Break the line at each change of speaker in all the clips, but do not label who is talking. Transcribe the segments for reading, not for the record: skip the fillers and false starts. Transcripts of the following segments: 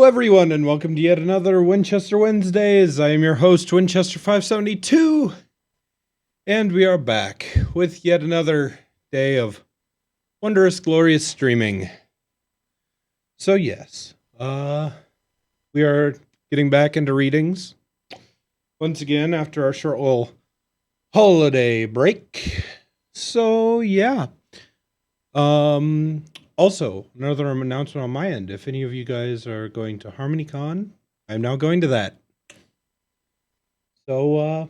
Hello, everyone, and welcome to yet another Winchester Wednesdays. I am your host, Winchester 572, and we are back with yet another day of wondrous, glorious streaming. So, yes, we are getting back into readings once again after our short little holiday break. So, yeah. Also, another announcement on my end. If any of you guys are going to HarmonyCon, I'm now going to that. So,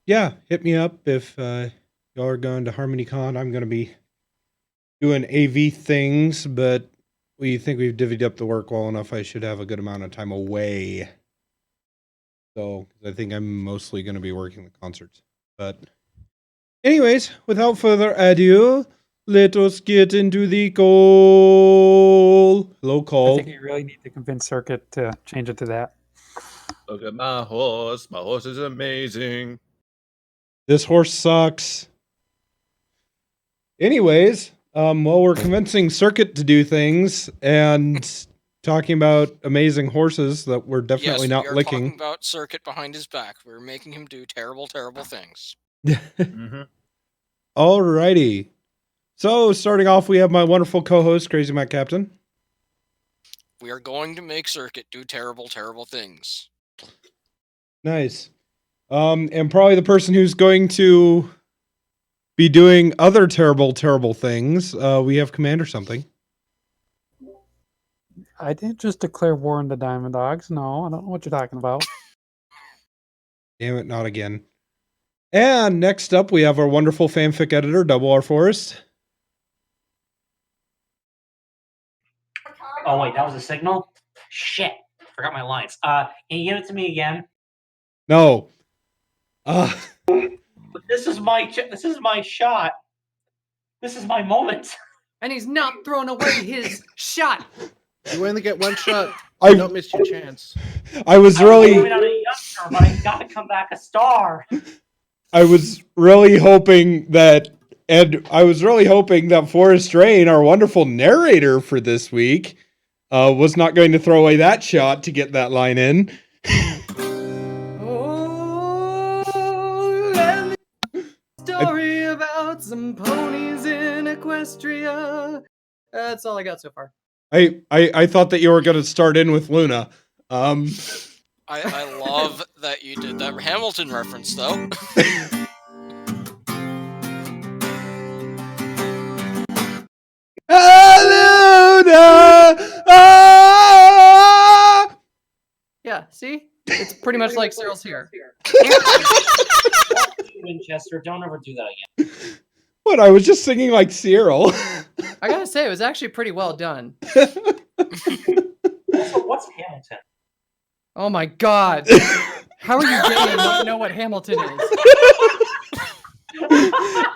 yeah, hit me up if y'all are going to HarmonyCon. I'm going to be doing AV things, but we think we've divvied up the work well enough. I should have a good amount of time away. So, I think I'm mostly going to be working the concerts. But, anyways, without further ado, let us get into the call. Hello, call.
I think you really need to convince Circuit to change it to that.
Look at my horse. My horse is amazing.
This horse sucks. Anyways, while we're convincing Circuit to do things and talking about amazing horses that we're definitely not licking.
Talking about Circuit behind his back. We're making him do terrible, terrible things.
Alrighty. So, starting off, we have my wonderful co-host, Crazy Matt Captain.
We are going to make Circuit do terrible, terrible things.
Nice. And probably the person who's going to be doing other terrible, terrible things, we have Commander something.
I didn't just declare war on the Diamond Dogs. No, I don't know what you're talking about.
Damn it, not again. And next up, we have our wonderful fanfic editor, Double R Forest.
Oh, wait, that was a signal? Shit. Forgot my lines. Can you give it to me again?
No.
This is my shot. This is my moment.
And he's not throwing away his shot.
You only get one shot. Don't miss your chance.
I was really
going on a youngster, but I gotta come back a star.
I was really hoping that Forrest Rain, our wonderful narrator for this week, was not going to throw away that shot to get that line in.
Story about some ponies in Equestria. That's all I got so far.
I thought that you were going to start in with Luna.
I love that you did that Hamilton reference, though.
Luna! Ah!
Yeah, see? It's pretty much like Cyril's here.
Winchester, don't ever do that again.
What? I was just singing like Cyril.
I gotta say, it was actually pretty well done.
Also, what's Hamilton?
Oh my god. How are you getting to not know what Hamilton is?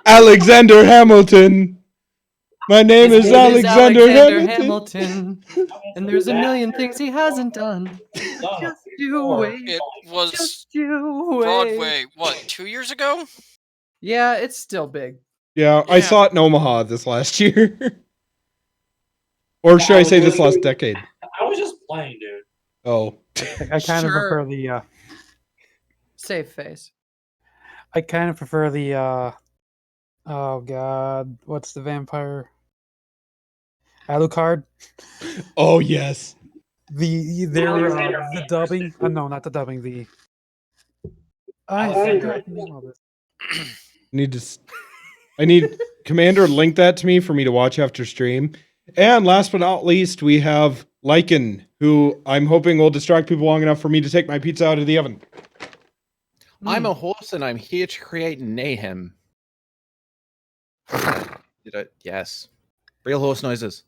Alexander Hamilton. My name is Alexander
Hamilton. And there's a million things he hasn't done. Just you wait.
It was
Just you wait.
Broadway, what, 2 years ago?
Yeah, it's still big.
Yeah, I saw it in Omaha this last year. Or should I say this last decade?
I was just playing, dude.
Oh.
I kind of prefer the...
Save face.
I kind of prefer the... oh, God. What's the vampire? Alucard?
Oh, yes.
The dubbing... no, not the dubbing. The... I forgot the name of it.
I need Commander link that to me for me to watch after stream. And last but not least, we have Lycan, who I'm hoping will distract people long enough for me to take my pizza out of the oven.
I'm a horse and I'm here to create mayhem. Yes. Real horse noises.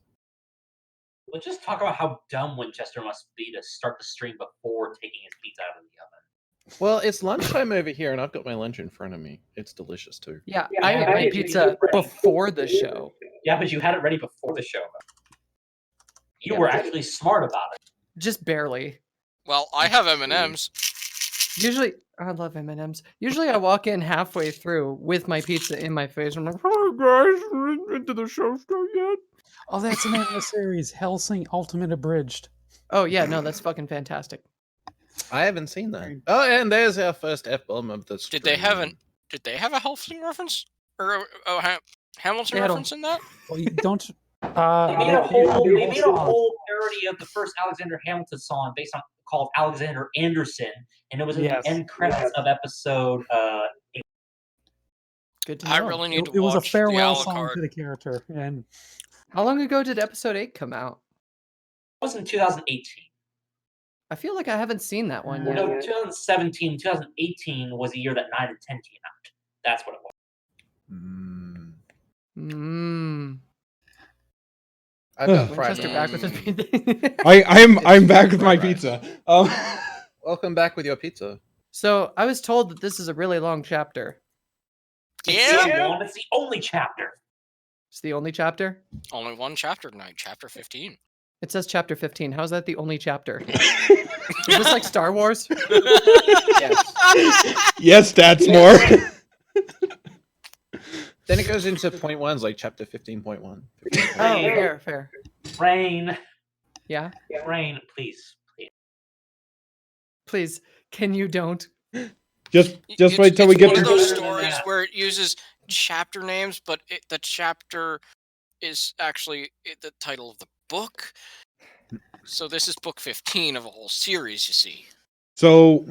Let's just talk about how dumb Winchester must be to start the stream before taking his pizza out of the oven.
Well, it's lunchtime over here and I've got my lunch in front of me. It's delicious too.
Yeah, I had my pizza before the show.
Yeah, but you had it ready before the show. You were actually smart about it.
Just barely.
Well, I have M&Ms.
Usually, I love M&Ms. Usually I walk in halfway through with my pizza in my face. I'm like, oh guys, did the show start yet?
Oh, that's an anime series. Hellsing Ultimate Abridged.
Oh yeah, no, that's fucking fantastic.
I haven't seen that. Oh, and there's our first F-bomb of the stream.
Did they have a Helsing reference or Hamilton
They had a-
reference in that?
Well, you don't.
They made a whole,
do
they made a
song.
whole parody of the first Alexander Hamilton song based on called Alexander Anderson, and it was in
Yes.
the end credits of episode.
Good to know.
I really need to
It was a
watch the
farewell song
Alucard.
to the character, and
How long ago did episode 8 come out?
It was in 2018.
I feel like I haven't seen that one
No,
yet.
2017, 2018 was the year that 9 and 10 came out. That's what it was.
Mmm.
I've got
Winchester
fried.
back with his pizza.
I'm back with my
fried rice.
pizza.
Welcome back with your pizza.
So I was told that this is a really long chapter.
Yeah.
It's the only chapter.
It's the only chapter.
Only one chapter tonight, chapter 15.
It says chapter 15. How is that the only chapter? Is this like Star Wars?
Yes.
Yes, that's more.
Then it goes into point ones, like chapter 15.1.
Oh, fair.
Rain,
Yeah.
Rain, please.
Please, can you don't?
just
It's-
wait till we
it's
get
one of
to.
those
Better than
stories
that.
where it uses chapter names, but the chapter is actually the title of the book. So this is book 15 of a whole series, you see.
So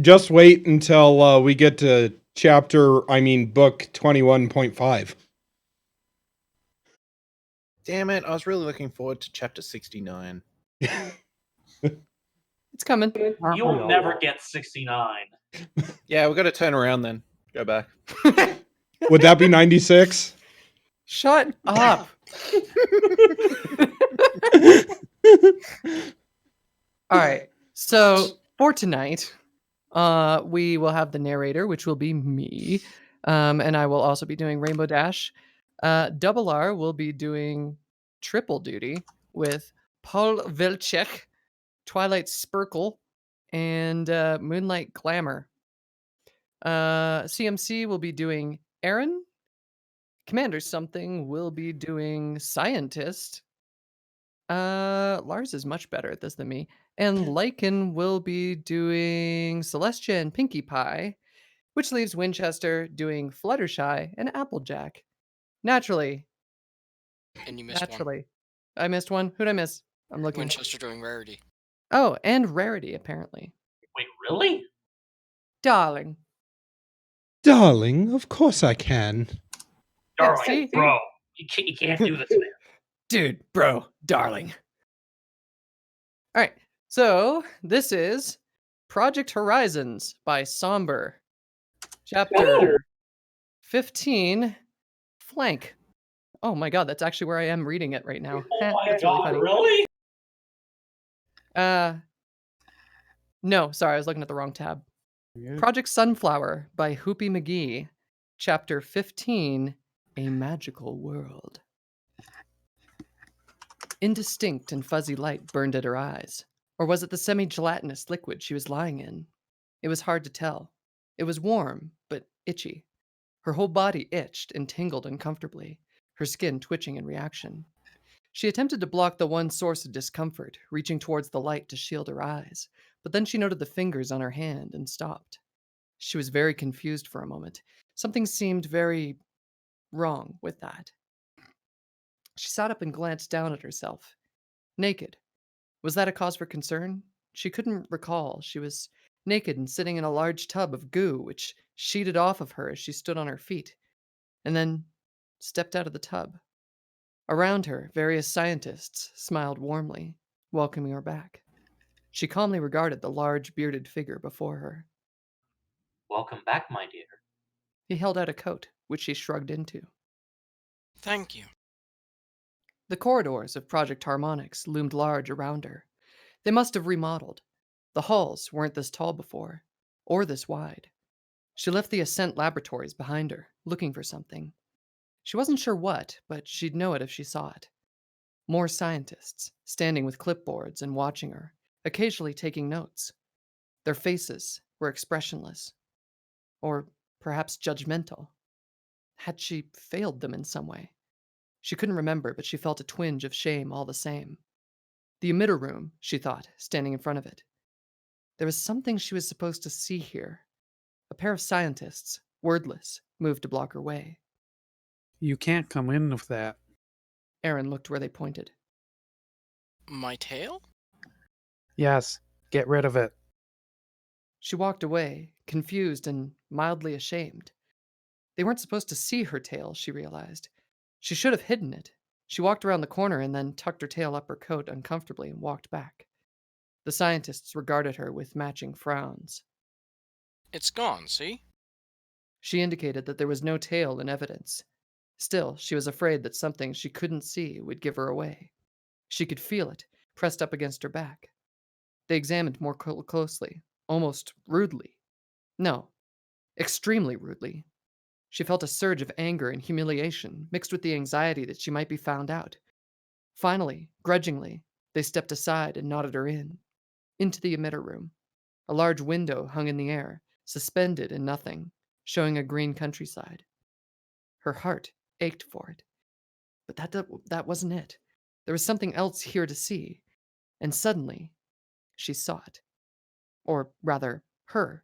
just wait until we get to book 21.5.
Damn it, I was really looking forward to chapter 69.
It's coming.
aren't
You
we
will
all?
never get 69.
Yeah, we got to turn around then. Go back.
Would that be 96?
Shut up. All right. So for tonight, we will have the narrator, which will be me, and I will also be doing Rainbow Dash. Double R will be doing triple duty with Paul Velchek, Twilight Sparkle, and Moonlight Glamour. CMC will be doing Aaron. Commander Something will be doing Scientist. Lars is much better at this than me. And Lycan will be doing Celestia and Pinkie Pie, which leaves Winchester doing Fluttershy and Applejack. Naturally.
And you missed one.
Naturally. I missed one. Who'd I miss? I'm looking.
Winchester doing Rarity.
Oh, and Rarity, apparently.
Wait, really?
Darling.
Darling, of course I can.
Yeah,
Darling,
see?
bro, you can't do this, man.
Dude, bro, darling. All right. So this is Project Horizons by Somber. Chapter 15, Flank. Oh my god, that's actually where I am reading it right now.
Oh my
That's
god,
funny.
really?
No, sorry, I was looking at the wrong tab. Project Sunflower by Hoopy McGee. Chapter 15, A Magical World. Indistinct and fuzzy light burned at her eyes. Or was it the semi-gelatinous liquid she was lying in? It was hard to tell. It was warm, but itchy. Her whole body itched and tingled uncomfortably, her skin twitching in reaction. She attempted to block the one source of discomfort, reaching towards the light to shield her eyes, but then she noted the fingers on her hand and stopped. She was very confused for a moment. Something seemed very wrong with that. She sat up and glanced down at herself. Naked. Was that a cause for concern? She couldn't recall. She was naked and sitting in a large tub of goo, which sheeted off of her as she stood on her feet, and then stepped out of the tub. Around her, various scientists smiled warmly, welcoming her back. She calmly regarded the large, bearded figure before her.
Welcome back, my dear.
He held out a coat, which she shrugged into.
Thank you.
The corridors of Project Harmonix loomed large around her. They must have remodeled. The halls weren't this tall before, or this wide. She left the Ascent laboratories behind her, looking for something. She wasn't sure what, but she'd know it if she saw it. More scientists, standing with clipboards and watching her, occasionally taking notes. Their faces were expressionless, or perhaps judgmental. Had she failed them in some way? She couldn't remember, but she felt a twinge of shame all the same. The emitter room, she thought, standing in front of it. There was something she was supposed to see here. A pair of scientists, wordless, moved to block her way.
You can't come in with that.
Aaron looked where they pointed.
My tail?
Yes, get rid of it.
She walked away, confused and mildly ashamed. They weren't supposed to see her tail, she realized. She should have hidden it. She walked around the corner and then tucked her tail up her coat uncomfortably and walked back. The scientists regarded her with matching frowns.
It's gone, see?
She indicated that there was no tail in evidence. Still, she was afraid that something she couldn't see would give her away. She could feel it, pressed up against her back. They examined more closely, almost rudely. No, extremely rudely. She felt a surge of anger and humiliation, mixed with the anxiety that she might be found out. Finally, grudgingly, they stepped aside and nodded her in. Into the emitter room. A large window hung in the air, suspended in nothing, showing a green countryside. Her heart ached for it. But that wasn't it. There was something else here to see. And suddenly, she saw it. Or rather, her.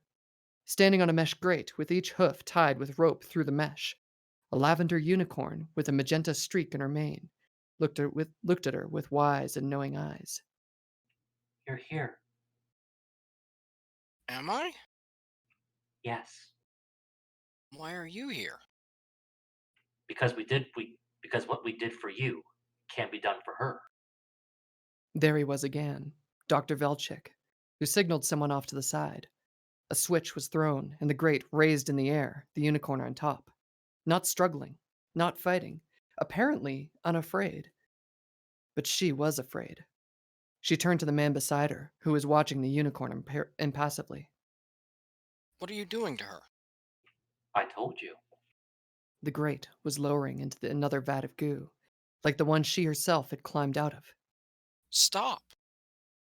Standing on a mesh grate with each hoof tied with rope through the mesh. A lavender unicorn with a magenta streak in her mane looked at her with wise and knowing eyes.
You're here.
Am I?
Yes.
Why are you here?
Because because what we did for you can't be done for her.
There he was again, Dr. Velchik, who signaled someone off to the side. A switch was thrown, and the grate raised in the air, the unicorn on top. Not struggling, not fighting, apparently unafraid. But she was afraid. She turned to the man beside her, who was watching the unicorn impassively.
What are you doing to her?
I told you.
The grate was lowering into another vat of goo, like the one she herself had climbed out of.
Stop.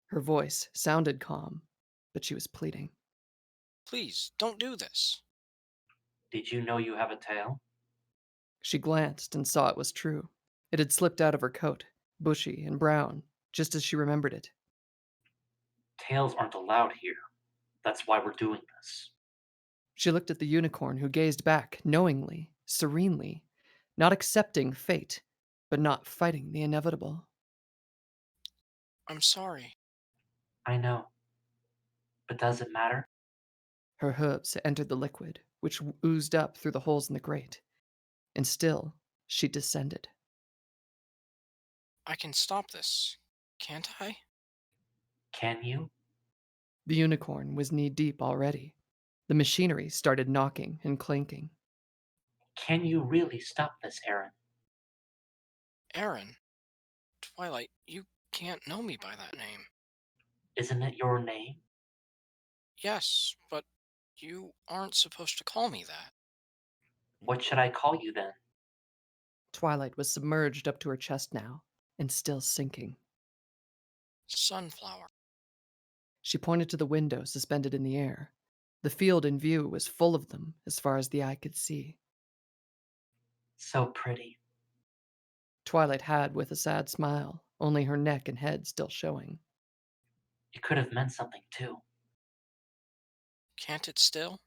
Her voice sounded calm, but she was pleading.
Please, don't do this.
Did you know you have a tail?
She glanced and saw it was true. It had slipped out of her coat, bushy and brown, just as she remembered it.
Tails aren't allowed here. That's why we're doing this.
She looked at the unicorn, who gazed back, knowingly, serenely, not accepting fate, but not fighting the inevitable.
I'm sorry.
I know. But does it matter?
Her hooves entered the liquid, which oozed up through the holes in the grate. And still, she descended.
I can stop this, can't I?
Can you?
The unicorn was knee-deep already. The machinery started knocking and clinking.
Can you really stop this, Aaron?
Aaron? Twilight, you can't know me by that name.
Isn't it your name?
Yes, but you aren't supposed to call me that.
What should I call you then?
Twilight was submerged up to her chest now, and still sinking.
Sunflower.
She pointed to the window suspended in the air. The field in view was full of them, as far as the eye could see.
So pretty.
Twilight had with a sad smile, only her neck and head still showing.
It could have meant something too.
Can't it still?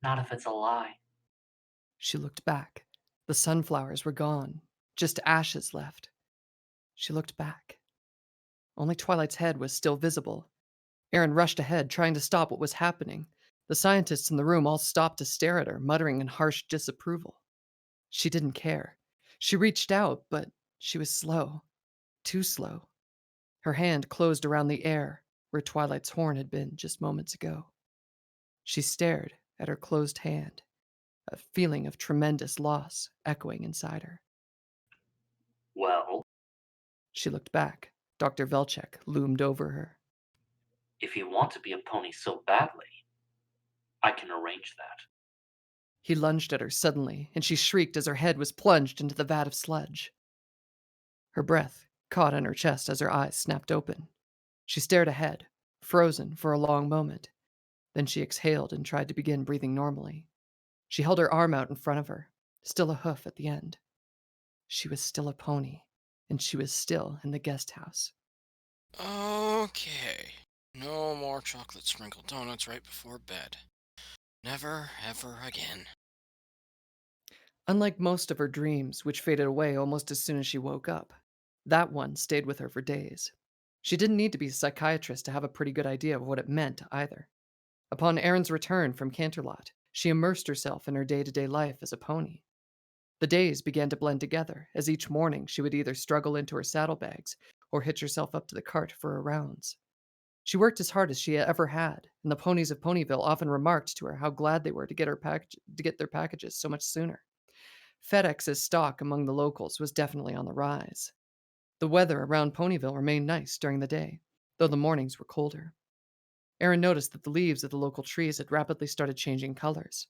Not if it's a lie.
She looked back. The sunflowers were gone, just ashes left. She looked back. Only Twilight's head was still visible. Aaron rushed ahead, trying to stop what was happening. The scientists in the room all stopped to stare at her, muttering in harsh disapproval. She didn't care. She reached out, but she was slow. Too slow. Her hand closed around the air, where Twilight's horn had been just moments ago. She stared at her closed hand, a feeling of tremendous loss echoing inside her.
Well,
She looked back. Dr. Velchek loomed over her.
if you want to be a pony so badly, I can arrange that.
He lunged at her suddenly, and she shrieked as her head was plunged into the vat of sludge. Her breath caught on her chest as her eyes snapped open. She stared ahead, frozen for a long moment. Then she exhaled and tried to begin breathing normally. She held her arm out in front of her, still a hoof at the end. She was still a pony, and she was still in the guest house.
Okay. No more chocolate sprinkled donuts right before bed. Never, ever again.
Unlike most of her dreams, which faded away almost as soon as she woke up, that one stayed with her for days. She didn't need to be a psychiatrist to have a pretty good idea of what it meant either. Upon Erin's return from Canterlot, she immersed herself in her day to day life as a pony. The days began to blend together, as each morning she would either struggle into her saddlebags or hitch herself up to the cart for her rounds. She worked as hard as she ever had, and the ponies of Ponyville often remarked to her how glad they were to get their packages so much sooner. FedEx's stock among the locals was definitely on the rise. The weather around Ponyville remained nice during the day, though the mornings were colder. Erin noticed that the leaves of the local trees had rapidly started changing colors.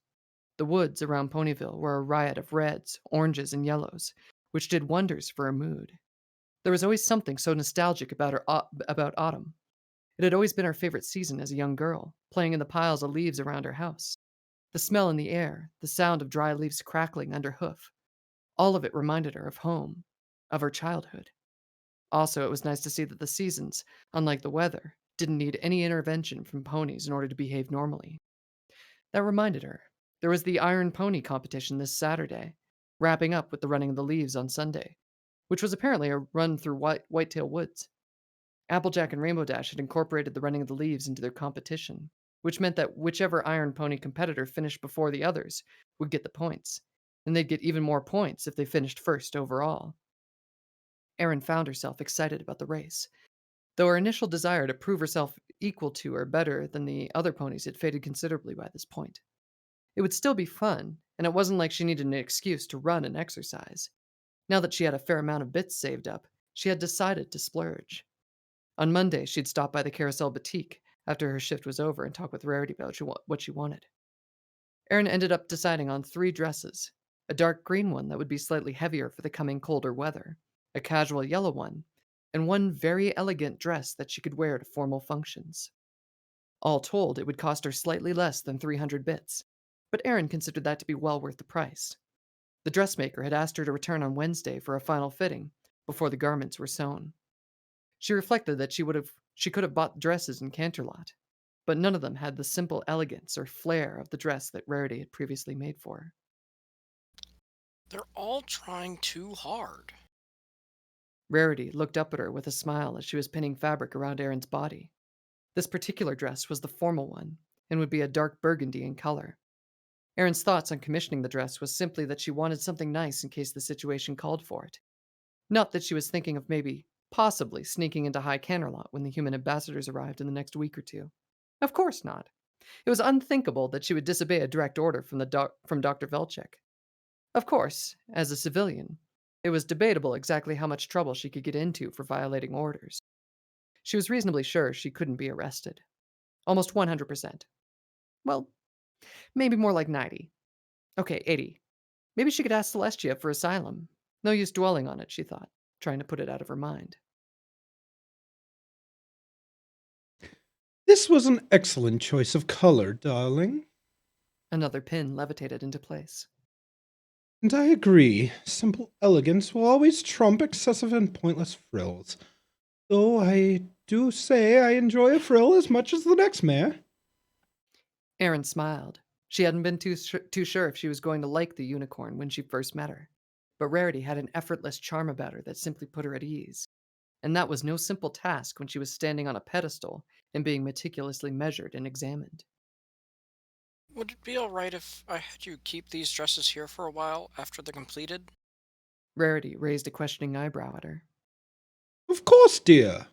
The woods around Ponyville were a riot of reds, oranges, and yellows, which did wonders for her mood. There was always something so nostalgic about autumn. It had always been her favorite season as a young girl, playing in the piles of leaves around her house. The smell in the air, the sound of dry leaves crackling under hoof, all of it reminded her of home, of her childhood. Also, it was nice to see that the seasons, unlike the weather, didn't need any intervention from ponies in order to behave normally. That reminded her. There was the Iron Pony competition this Saturday, wrapping up with the running of the leaves on Sunday, which was apparently a run through Whitetail Woods. Applejack and Rainbow Dash had incorporated the running of the leaves into their competition, which meant that whichever Iron Pony competitor finished before the others would get the points, and they'd get even more points if they finished first overall. Erin found herself excited about the race, though her initial desire to prove herself equal to or better than the other ponies had faded considerably by this point. It would still be fun, and it wasn't like she needed an excuse to run and exercise. Now that she had a fair amount of bits saved up, she had decided to splurge. On Monday, she'd stop by the Carousel Boutique after her shift was over and talk with Rarity about what she wanted. Erin ended up deciding on 3 dresses: a dark green one that would be slightly heavier for the coming colder weather, a casual yellow one, and one very elegant dress that she could wear to formal functions. All told, it would cost her slightly less than 300 bits, but Erin considered that to be well worth the price. The dressmaker had asked her to return on Wednesday for a final fitting before the garments were sewn. She reflected that she could have bought dresses in Canterlot, but none of them had the simple elegance or flair of the dress that Rarity had previously made for her.
They're all trying too hard.
Rarity looked up at her with a smile as she was pinning fabric around Erin's body. This particular dress was the formal one, and would be a dark burgundy in color. Erin's thoughts on commissioning the dress was simply that she wanted something nice in case the situation called for it. Not that she was thinking of maybe, possibly, sneaking into High Canterlot when the human ambassadors arrived in the next week or two. Of course not. It was unthinkable that she would disobey a direct order from Dr. Velchek. Of course, as a civilian, it was debatable exactly how much trouble she could get into for violating orders. She was reasonably sure she couldn't be arrested. Almost 100%. Well, maybe more like 90. Okay, 80. Maybe she could ask Celestia for asylum. No use dwelling on it, she thought, trying to put it out of her mind.
This was an excellent choice of color, darling.
Another pin levitated into place.
And I agree. Simple elegance will always trump excessive and pointless frills. Though I do say I enjoy a frill as much as the next mare.
Erin smiled. She hadn't been too sure if she was going to like the unicorn when she first met her. But Rarity had an effortless charm about her that simply put her at ease. And that was no simple task when she was standing on a pedestal and being meticulously measured and examined.
Would it be alright if I had you keep these dresses here for a while after they're completed?
Rarity raised a questioning eyebrow at her.
Of course, dear.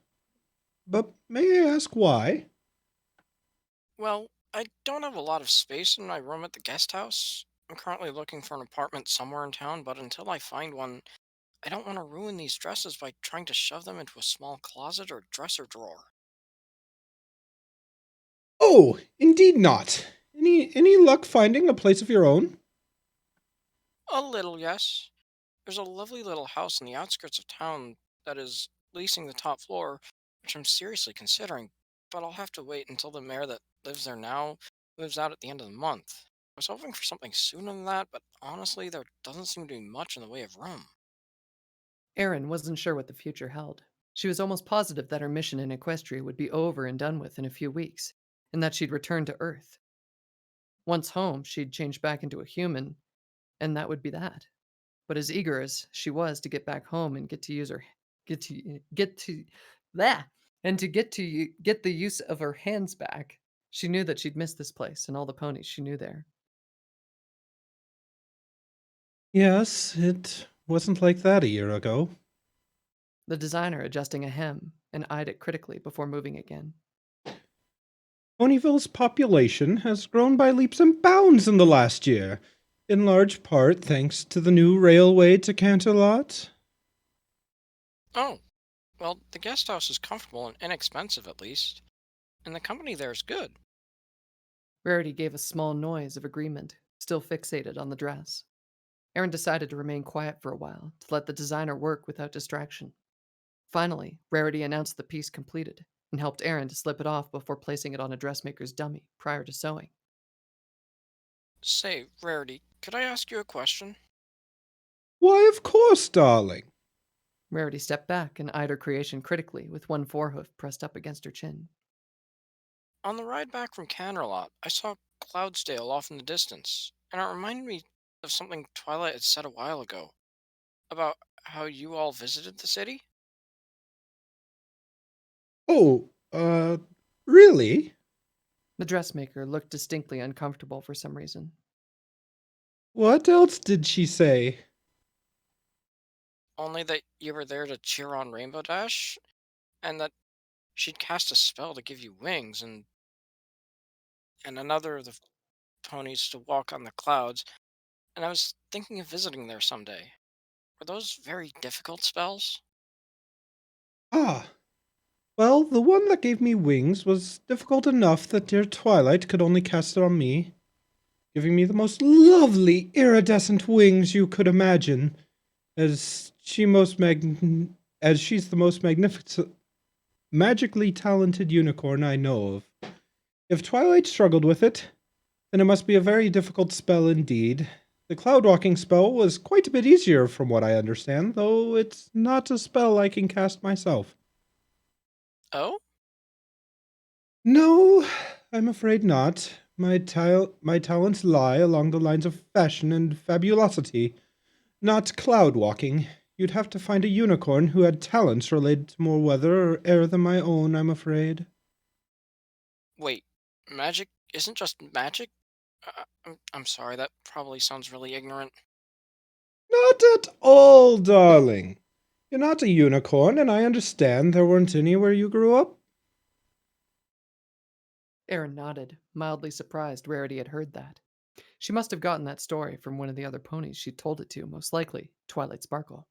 But may I ask why?
Well, I don't have a lot of space in my room at the guest house. I'm currently looking for an apartment somewhere in town, but until I find one, I don't want to ruin these dresses by trying to shove them into a small closet or dresser drawer.
Oh, indeed not. Any luck finding a place of your own?
A little, yes. There's a lovely little house in the outskirts of town that is leasing the top floor, which I'm seriously considering, but I'll have to wait until the mayor that lives there now moves out at the end of the month. I was hoping for something sooner than that, but honestly, there doesn't seem to be much in the way of room.
Erin wasn't sure what the future held. She was almost positive that her mission in Equestria would be over and done with in a few weeks, and that she'd return to Earth. Once home, she'd change back into a human, and that would be that. But as eager as she was to get back home and that and to get the use of her hands back, she knew that she'd miss this place and all the ponies she knew there.
Yes, it wasn't like that a year ago.
The designer adjusting a hem and eyed it critically before moving again.
Ponyville's population has grown by leaps and bounds in the last year, in large part thanks to the new railway to Canterlot.
Oh, well, the guest house is comfortable and inexpensive at least, and the company there is good.
Rarity gave a small noise of agreement, still fixated on the dress. Aaron decided to remain quiet for a while to let the designer work without distraction. Finally, Rarity announced the piece completed and helped Aaron to slip it off before placing it on a dressmaker's dummy prior to sewing.
Say, Rarity, could I ask you a question?
Why, of course, darling.
Rarity stepped back and eyed her creation critically with one forehoof pressed up against her chin.
On the ride back from Canterlot, I saw Cloudsdale off in the distance, and it reminded me of something Twilight had said a while ago about how you all visited the city.
Oh, really?
The dressmaker looked distinctly uncomfortable for some reason.
What else did she say?
Only that you were there to cheer on Rainbow Dash, and that she'd cast a spell to give you wings, and another of the ponies to walk on the clouds, and I was thinking of visiting there someday. Were those very difficult spells?
Ah, well, the one that gave me wings was difficult enough that dear Twilight could only cast it on me, giving me the most lovely iridescent wings you could imagine, as as she's the most magnificent, magically talented unicorn I know of. If Twilight struggled with it, then it must be a very difficult spell indeed. The cloud walking spell was quite a bit easier from what I understand, though it's not a spell I can cast myself.
Oh?
No, I'm afraid not. My talents lie along the lines of fashion and fabulosity, not cloud walking. You'd have to find a unicorn who had talents related to more weather or air than my own, I'm afraid.
Wait, magic isn't just magic? I'm sorry, that probably sounds really ignorant.
Not at all, darling. You're not a unicorn, and I understand there weren't any where you grew up.
Aaron nodded, mildly surprised Rarity had heard that. She must have gotten that story from one of the other ponies she'd told it to, most likely Twilight Sparkle.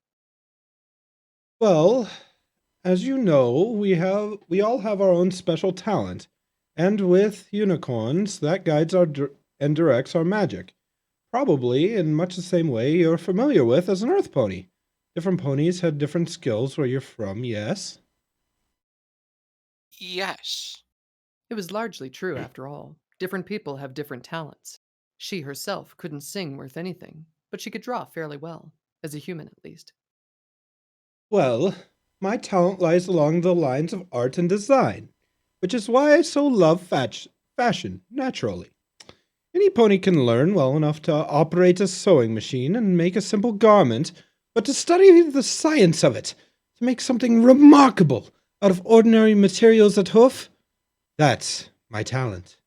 Well, as you know, we all have our own special talent, and with unicorns, that guides and directs our magic. Probably in much the same way you're familiar with as an earth pony. Different ponies have different skills where you're from, yes?
Yes.
It was largely true, after all. Different people have different talents. She herself couldn't sing worth anything, but she could draw fairly well, as a human at least.
Well, my talent lies along the lines of art and design, which is why I so love fashion, naturally. Any pony can learn well enough to operate a sewing machine and make a simple garment, but to study the science of it, to make something remarkable out of ordinary materials at hoof, that's my talent.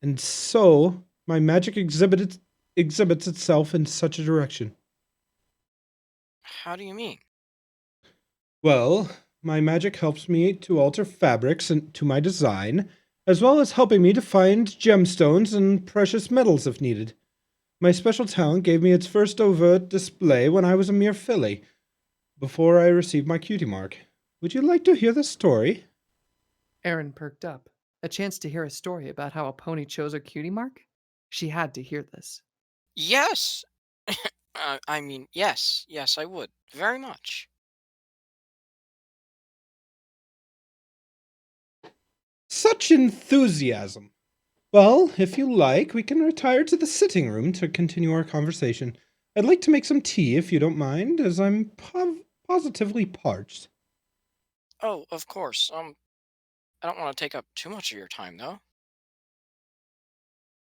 And so, my magic exhibits itself in such a direction.
How do you mean?
Well, my magic helps me to alter fabrics to my design, as well as helping me to find gemstones and precious metals if needed. My special talent gave me its first overt display when I was a mere filly, before I received my cutie mark. Would you like to hear the story?
Aaron perked up. A chance to hear a story about how a pony chose her cutie mark? She had to hear this.
Yes! Yes, I would. Very much.
Such enthusiasm! Well, if you like, we can retire to the sitting room to continue our conversation. I'd like to make some tea if you don't mind, as I'm positively parched.
Oh, of course. I don't want to take up too much of your time, though.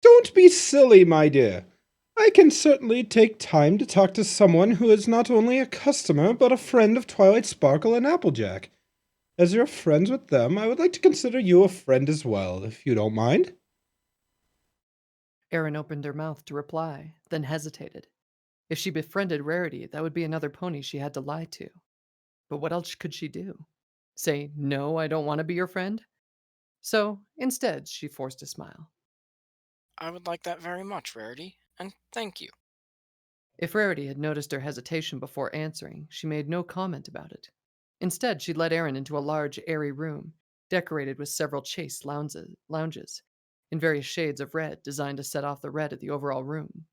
Don't be silly, my dear. I can certainly take time to talk to someone who is not only a customer, but a friend of Twilight Sparkle and Applejack. As you're friends with them, I would like to consider you a friend as well, if you don't mind.
Erin opened her mouth to reply, then hesitated. If she befriended Rarity, that would be another pony she had to lie to. But what else could she do? Say, no, I don't want to be your friend? So, instead, she forced a smile.
I would like that very much, Rarity, and thank you.
If Rarity had noticed her hesitation before answering, she made no comment about it. Instead, she led Erin into a large, airy room, decorated with several chaste lounges in various shades of red designed to set off the red of the overall room.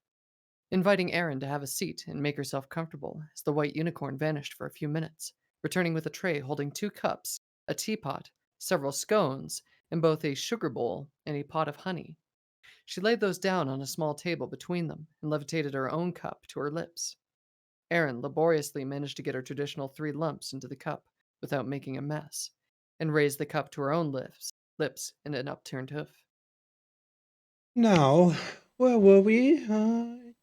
Inviting Erin to have a seat and make herself comfortable as the white unicorn vanished for a few minutes, returning with a tray holding 2 cups, a teapot, several scones, and both a sugar bowl and a pot of honey. She laid those down on a small table between them and levitated her own cup to her lips. Erin laboriously managed to get her traditional 3 lumps into the cup without making a mess, and raised the cup to her own lips in an upturned hoof.
Now, where were we?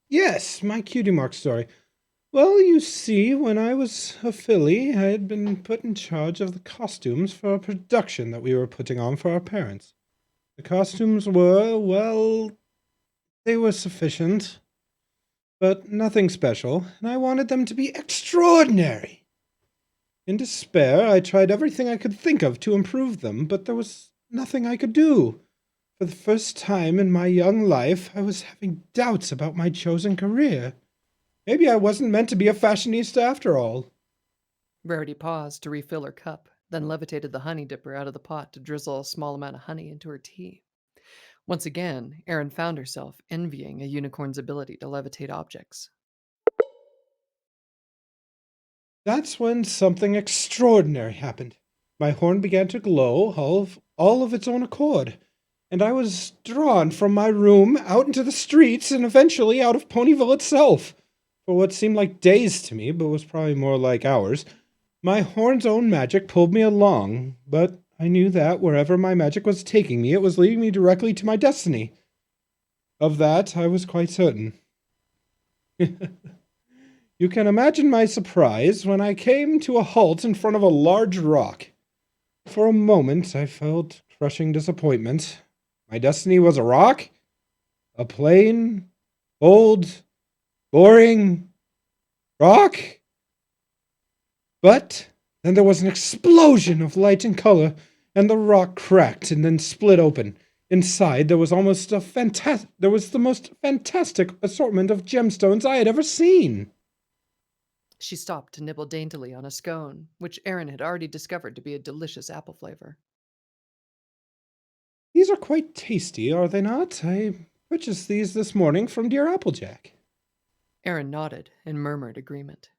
Yes, my cutie mark story. Well, you see, when I was a filly, I had been put in charge of the costumes for a production that we were putting on for our parents. The costumes were, well, they were sufficient, but nothing special, and I wanted them to be extraordinary. In despair, I tried everything I could think of to improve them, but there was nothing I could do. For the first time in my young life, I was having doubts about my chosen career. Maybe I wasn't meant to be a fashionista after all.
Rarity paused to refill her cup, then levitated the honey dipper out of the pot to drizzle a small amount of honey into her tea. Once again, Erin found herself envying a unicorn's ability to levitate objects.
That's when something extraordinary happened. My horn began to glow all of its own accord, and I was drawn from my room out into the streets and eventually out of Ponyville itself. For what seemed like days to me, but was probably more like hours, my horn's own magic pulled me along, but I knew that wherever my magic was taking me, it was leading me directly to my destiny. Of that, I was quite certain. You can imagine my surprise when I came to a halt in front of a large rock. For a moment, I felt crushing disappointment. My destiny was a rock? A plain, old, boring rock? But then there was an explosion of light and color, and the rock cracked and then split open. Inside there was there was the most fantastic assortment of gemstones I had ever seen.
She stopped to nibble daintily on a scone, which Erin had already discovered to be a delicious apple flavor.
These are quite tasty, are they not? I purchased these this morning from dear Applejack.
Erin nodded and murmured agreement.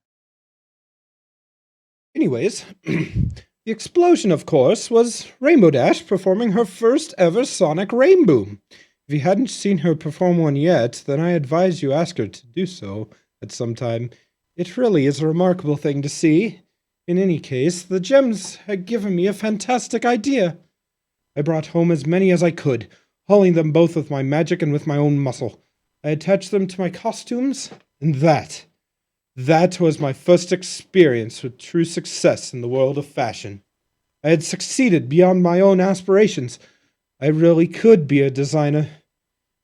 Anyways, the explosion, of course, was Rainbow Dash performing her first ever sonic rainboom. If you hadn't seen her perform one yet, then I advise you ask her to do so at some time. It really is a remarkable thing to see. In any case, the gems had given me a fantastic idea. I brought home as many as I could, hauling them both with my magic and with my own muscle. I attached them to my costumes, and that was my first experience with true success in the world of fashion. I had succeeded beyond my own aspirations. I really could be a designer.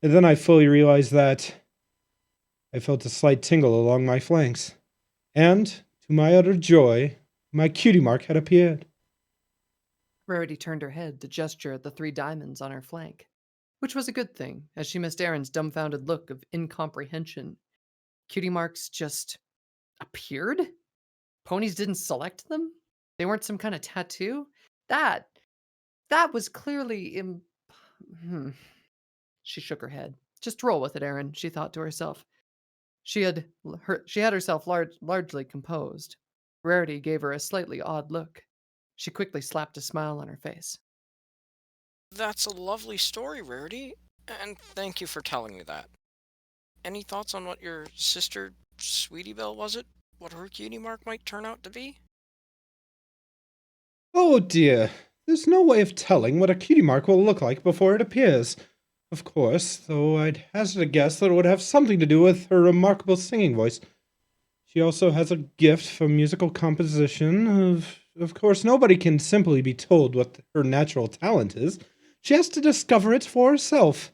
And then I fully realized that I felt a slight tingle along my flanks. And, to my utter joy, my cutie mark had appeared.
Rarity turned her head to gesture at the 3 diamonds on her flank, which was a good thing, as she missed Erin's dumbfounded look of incomprehension. Cutie marks just appeared? Ponies didn't select them? They weren't some kind of tattoo? That was clearly She shook her head. Just roll with it, Erin, she thought to herself. She had herself largely composed. Rarity gave her a slightly odd look. She quickly slapped a smile on her face.
That's a lovely story, Rarity, and thank you for telling me that. Any thoughts on what your sister, Sweetie Belle, was it? What her cutie mark might turn out to be?
Oh dear, there's no way of telling what a cutie mark will look like before it appears. Of course, though I'd hazard a guess that it would have something to do with her remarkable singing voice. She also has a gift for musical composition. Of course, nobody can simply be told what her natural talent is. She has to discover it for herself.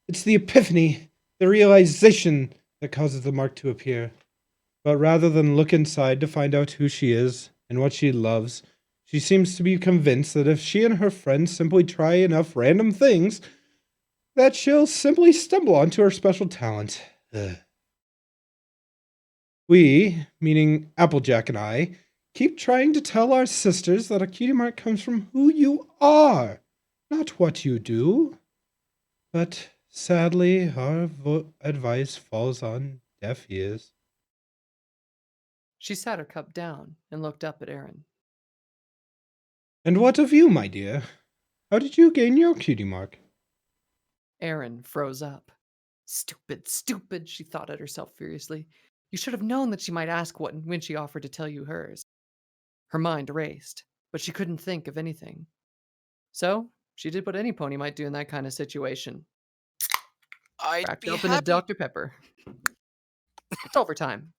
It's the epiphany, the realization that causes the mark to appear. But rather than look inside to find out who she is and what she loves, she seems to be convinced that if she and her friends simply try enough random things, that she'll simply stumble onto her special talent. Ugh. We, meaning Applejack and I, keep trying to tell our sisters that a cutie mark comes from who you are, not what you do. But sadly, our advice falls on deaf ears.
She sat her cup down and looked up at Aaron.
And what of you, my dear? How did you gain your cutie mark?
Aaron froze up. Stupid, stupid, she thought at herself furiously. You should have known that she might ask when she offered to tell you hers. Her mind raced, but she couldn't think of anything. So, she did what any pony might do in that kind of situation.
I'd
Cracked
be
open a
happy.
Dr. Pepper. It's overtime.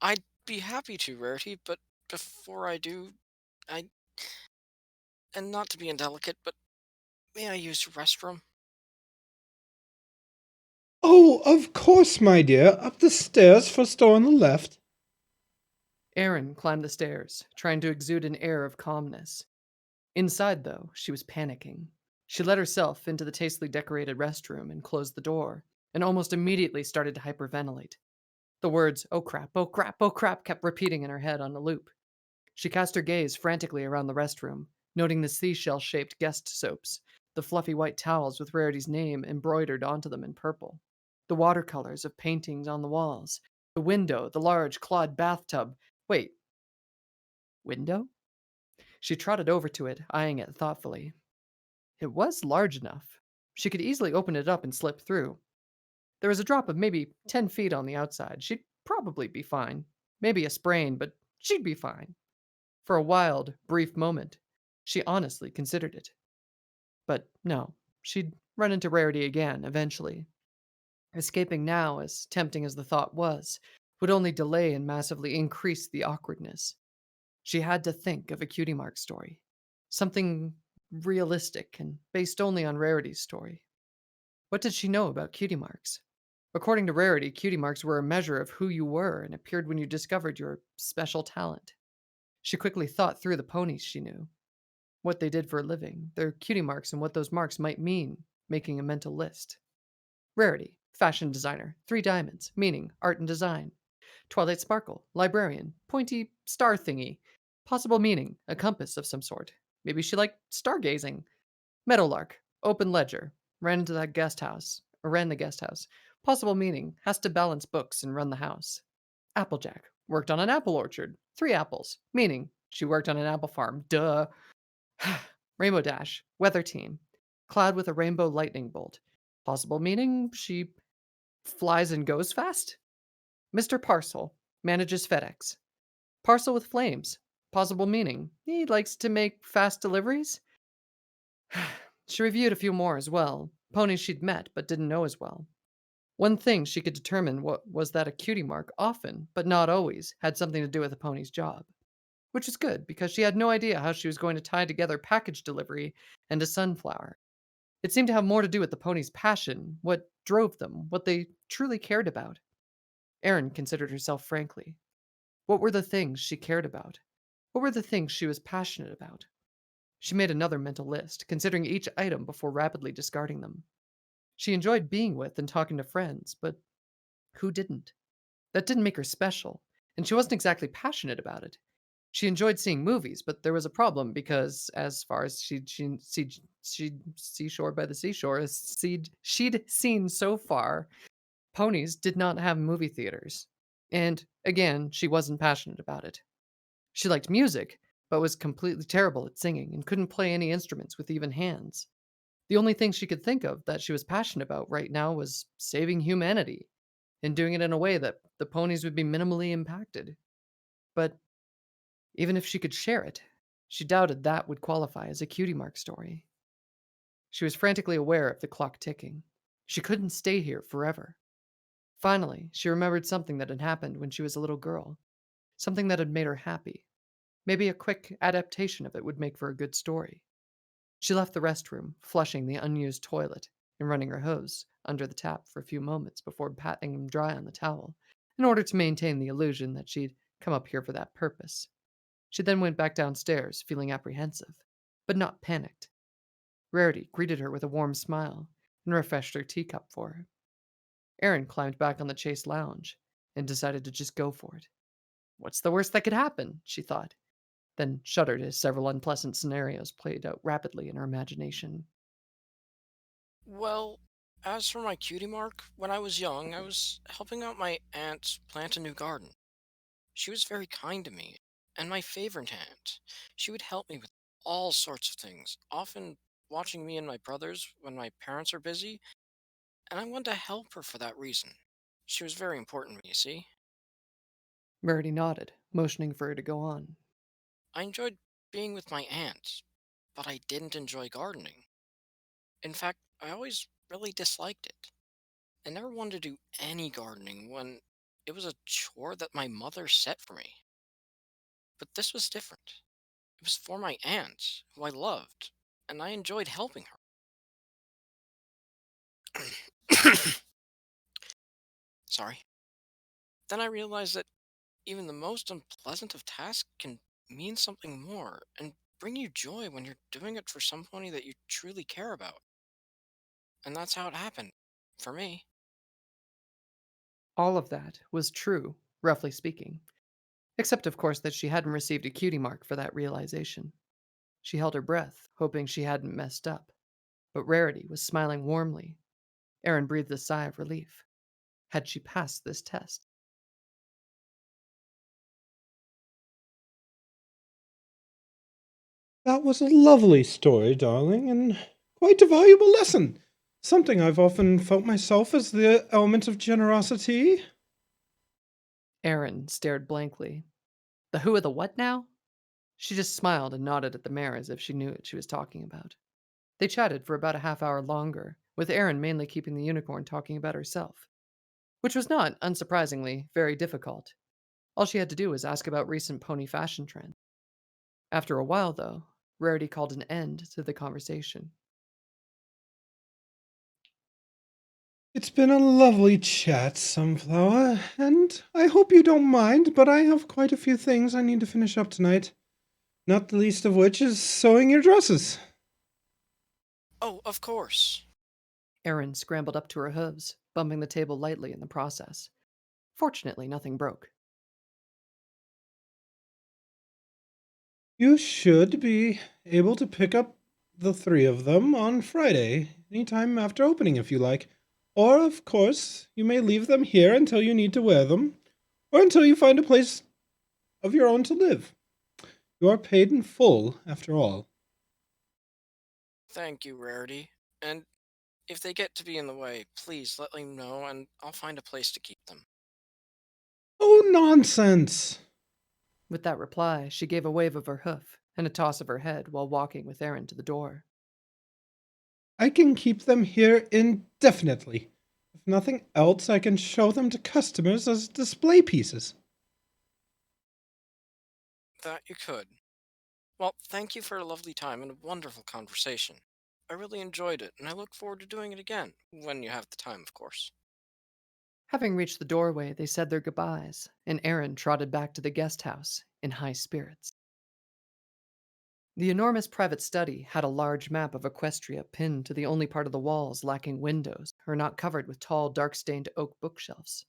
I'd be happy to, Rarity, but before I do, I. And not to be indelicate, but may I use your restroom?
Oh, of course, my dear. Up the stairs, first door on the left.
Erin climbed the stairs, trying to exude an air of calmness. Inside, though, she was panicking. She let herself into the tastefully decorated restroom and closed the door, and almost immediately started to hyperventilate. The words, oh crap, oh crap, oh crap, kept repeating in her head on a loop. She cast her gaze frantically around the restroom, noting the seashell-shaped guest soaps, the fluffy white towels with Rarity's name embroidered onto them in purple, the watercolors of paintings on the walls, the window, the large clawed bathtub. Wait, window? She trotted over to it, eyeing it thoughtfully. It was large enough. She could easily open it up and slip through. There was a drop of maybe 10 feet on the outside. She'd probably be fine. Maybe a sprain, but she'd be fine. For a wild, brief moment, she honestly considered it. But no, she'd run into Rarity again, eventually. Escaping now, as tempting as the thought was, would only delay and massively increase the awkwardness. She had to think of a cutie mark story. Something realistic and based only on Rarity's story. What did she know about cutie marks? According to Rarity, cutie marks were a measure of who you were and appeared when you discovered your special talent. She quickly thought through the ponies she knew, what they did for a living, their cutie marks, and what those marks might mean, making a mental list. Rarity, fashion designer, 3 diamonds, meaning art and design. Twilight Sparkle, librarian, pointy star thingy, possible meaning, a compass of some sort. Maybe she liked stargazing. Meadowlark, open ledger, ran the guest house. Possible meaning, has to balance books and run the house. Applejack, worked on an apple orchard, 3 apples, meaning she worked on an apple farm. Duh. Rainbow Dash, weather team, cloud with a rainbow lightning bolt. Possible meaning, she flies and goes fast. Mr. Parcel, manages FedEx. Parcel with flames. Possible meaning, he likes to make fast deliveries. She reviewed a few more as well, ponies she'd met but didn't know as well. One thing she could determine was that a cutie mark often, but not always, had something to do with a pony's job. Which was good, because she had no idea how she was going to tie together package delivery and a sunflower. It seemed to have more to do with the pony's passion, what drove them, what they truly cared about. Erin considered herself frankly. What were the things she cared about? What were the things she was passionate about? She made another mental list, considering each item before rapidly discarding them. She enjoyed being with and talking to friends, but who didn't? That didn't make her special, and she wasn't exactly passionate about it. She enjoyed seeing movies, but there was a problem because, as far as she'd seashore by the seashore, as she'd seen so far, ponies did not have movie theaters. And again, she wasn't passionate about it. She liked music, but was completely terrible at singing and couldn't play any instruments with even hands. The only thing she could think of that she was passionate about right now was saving humanity and doing it in a way that the ponies would be minimally impacted. But even if she could share it, She doubted that would qualify as a cutie mark story. She was frantically aware of the clock ticking. She couldn't stay here forever. Finally, she remembered something that had happened when she was a little girl, something that had made her happy. Maybe a quick adaptation of it would make for a good story. She left the restroom, flushing the unused toilet and running her hose under the tap for a few moments before patting them dry on the towel, in order to maintain the illusion that she'd come up here for that purpose. She then went back downstairs, feeling apprehensive, but not panicked. Rarity greeted her with a warm smile and refreshed her teacup for her. Erin climbed back on the Chase lounge and decided to just go for it. What's the worst that could happen? She thought, then shuddered as several unpleasant scenarios played out rapidly in her imagination.
Well, as for my cutie mark, when I was young, I was helping out my aunt plant a new garden. She was very kind to me, and my favorite aunt. She would help me with all sorts of things, often watching me and my brothers when my parents are busy, and I wanted to help her for that reason. She was very important to me, you see?
Rarity nodded, motioning for her to go on.
I enjoyed being with my aunt, but I didn't enjoy gardening. In fact, I always really disliked it. I never wanted to do any gardening when it was a chore that my mother set for me. But this was different. It was for my aunt, who I loved, and I enjoyed helping her. Sorry. Then I realized that even the most unpleasant of tasks can mean something more and bring you joy when you're doing it for somebody that you truly care about. And that's how it happened. For me.
All of that was true, roughly speaking, except, of course, that she hadn't received a cutie mark for that realization. She held her breath, hoping she hadn't messed up. But Rarity was smiling warmly. Erin breathed a sigh of relief. Had she passed this test?
That was a lovely story, darling, and quite a valuable lesson. Something I've often felt myself as the element of generosity.
Erin stared blankly. The who of the what now? She just smiled and nodded at the mare as if she knew what she was talking about. They chatted for about a half hour longer, with Erin mainly keeping the unicorn talking about herself, which was not, unsurprisingly, very difficult. All she had to do was ask about recent pony fashion trends. After a while, though, Rarity called an end to the conversation.
It's been a lovely chat, Sunflower, and I hope you don't mind, but I have quite a few things I need to finish up tonight. Not the least of which is sewing your dresses.
Oh, of course.
Erin scrambled up to her hooves, bumping the table lightly in the process. Fortunately, nothing broke.
You should be able to pick up the three of them on Friday, anytime after opening if you like. Or, of course, you may leave them here until you need to wear them, or until you find a place of your own to live. You are paid in full, after all.
Thank you, Rarity. And if they get to be in the way, please let me know and I'll find a place to keep them.
Oh, nonsense!
With that reply, she gave a wave of her hoof and a toss of her head while walking with Erin to the door.
I can keep them here indefinitely. If nothing else, I can show them to customers as display pieces.
That you could. Well, thank you for a lovely time and a wonderful conversation. I really enjoyed it, and I look forward to doing it again, when you have the time, of course.
Having reached the doorway, they said their goodbyes, and Erin trotted back to the guest house in high spirits. The enormous private study had a large map of Equestria pinned to the only part of the walls lacking windows or not covered with tall, dark-stained oak bookshelves.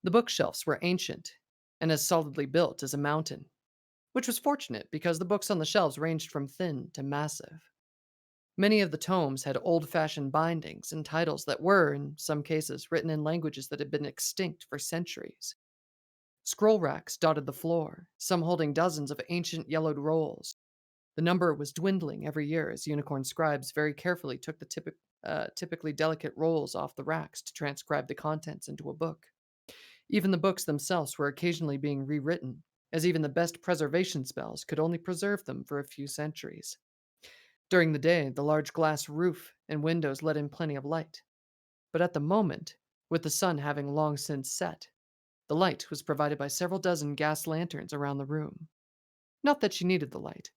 The bookshelves were ancient and as solidly built as a mountain, which was fortunate because the books on the shelves ranged from thin to massive. Many of the tomes had old-fashioned bindings and titles that were, in some cases, written in languages that had been extinct for centuries. Scroll racks dotted the floor, some holding dozens of ancient yellowed rolls. The number was dwindling every year as unicorn scribes very carefully took the typically delicate rolls off the racks to transcribe the contents into a book. Even the books themselves were occasionally being rewritten, as even the best preservation spells could only preserve them for a few centuries. During the day, the large glass roof and windows let in plenty of light. But at the moment, with the sun having long since set, the light was provided by several dozen gas lanterns around the room. Not that she needed the light.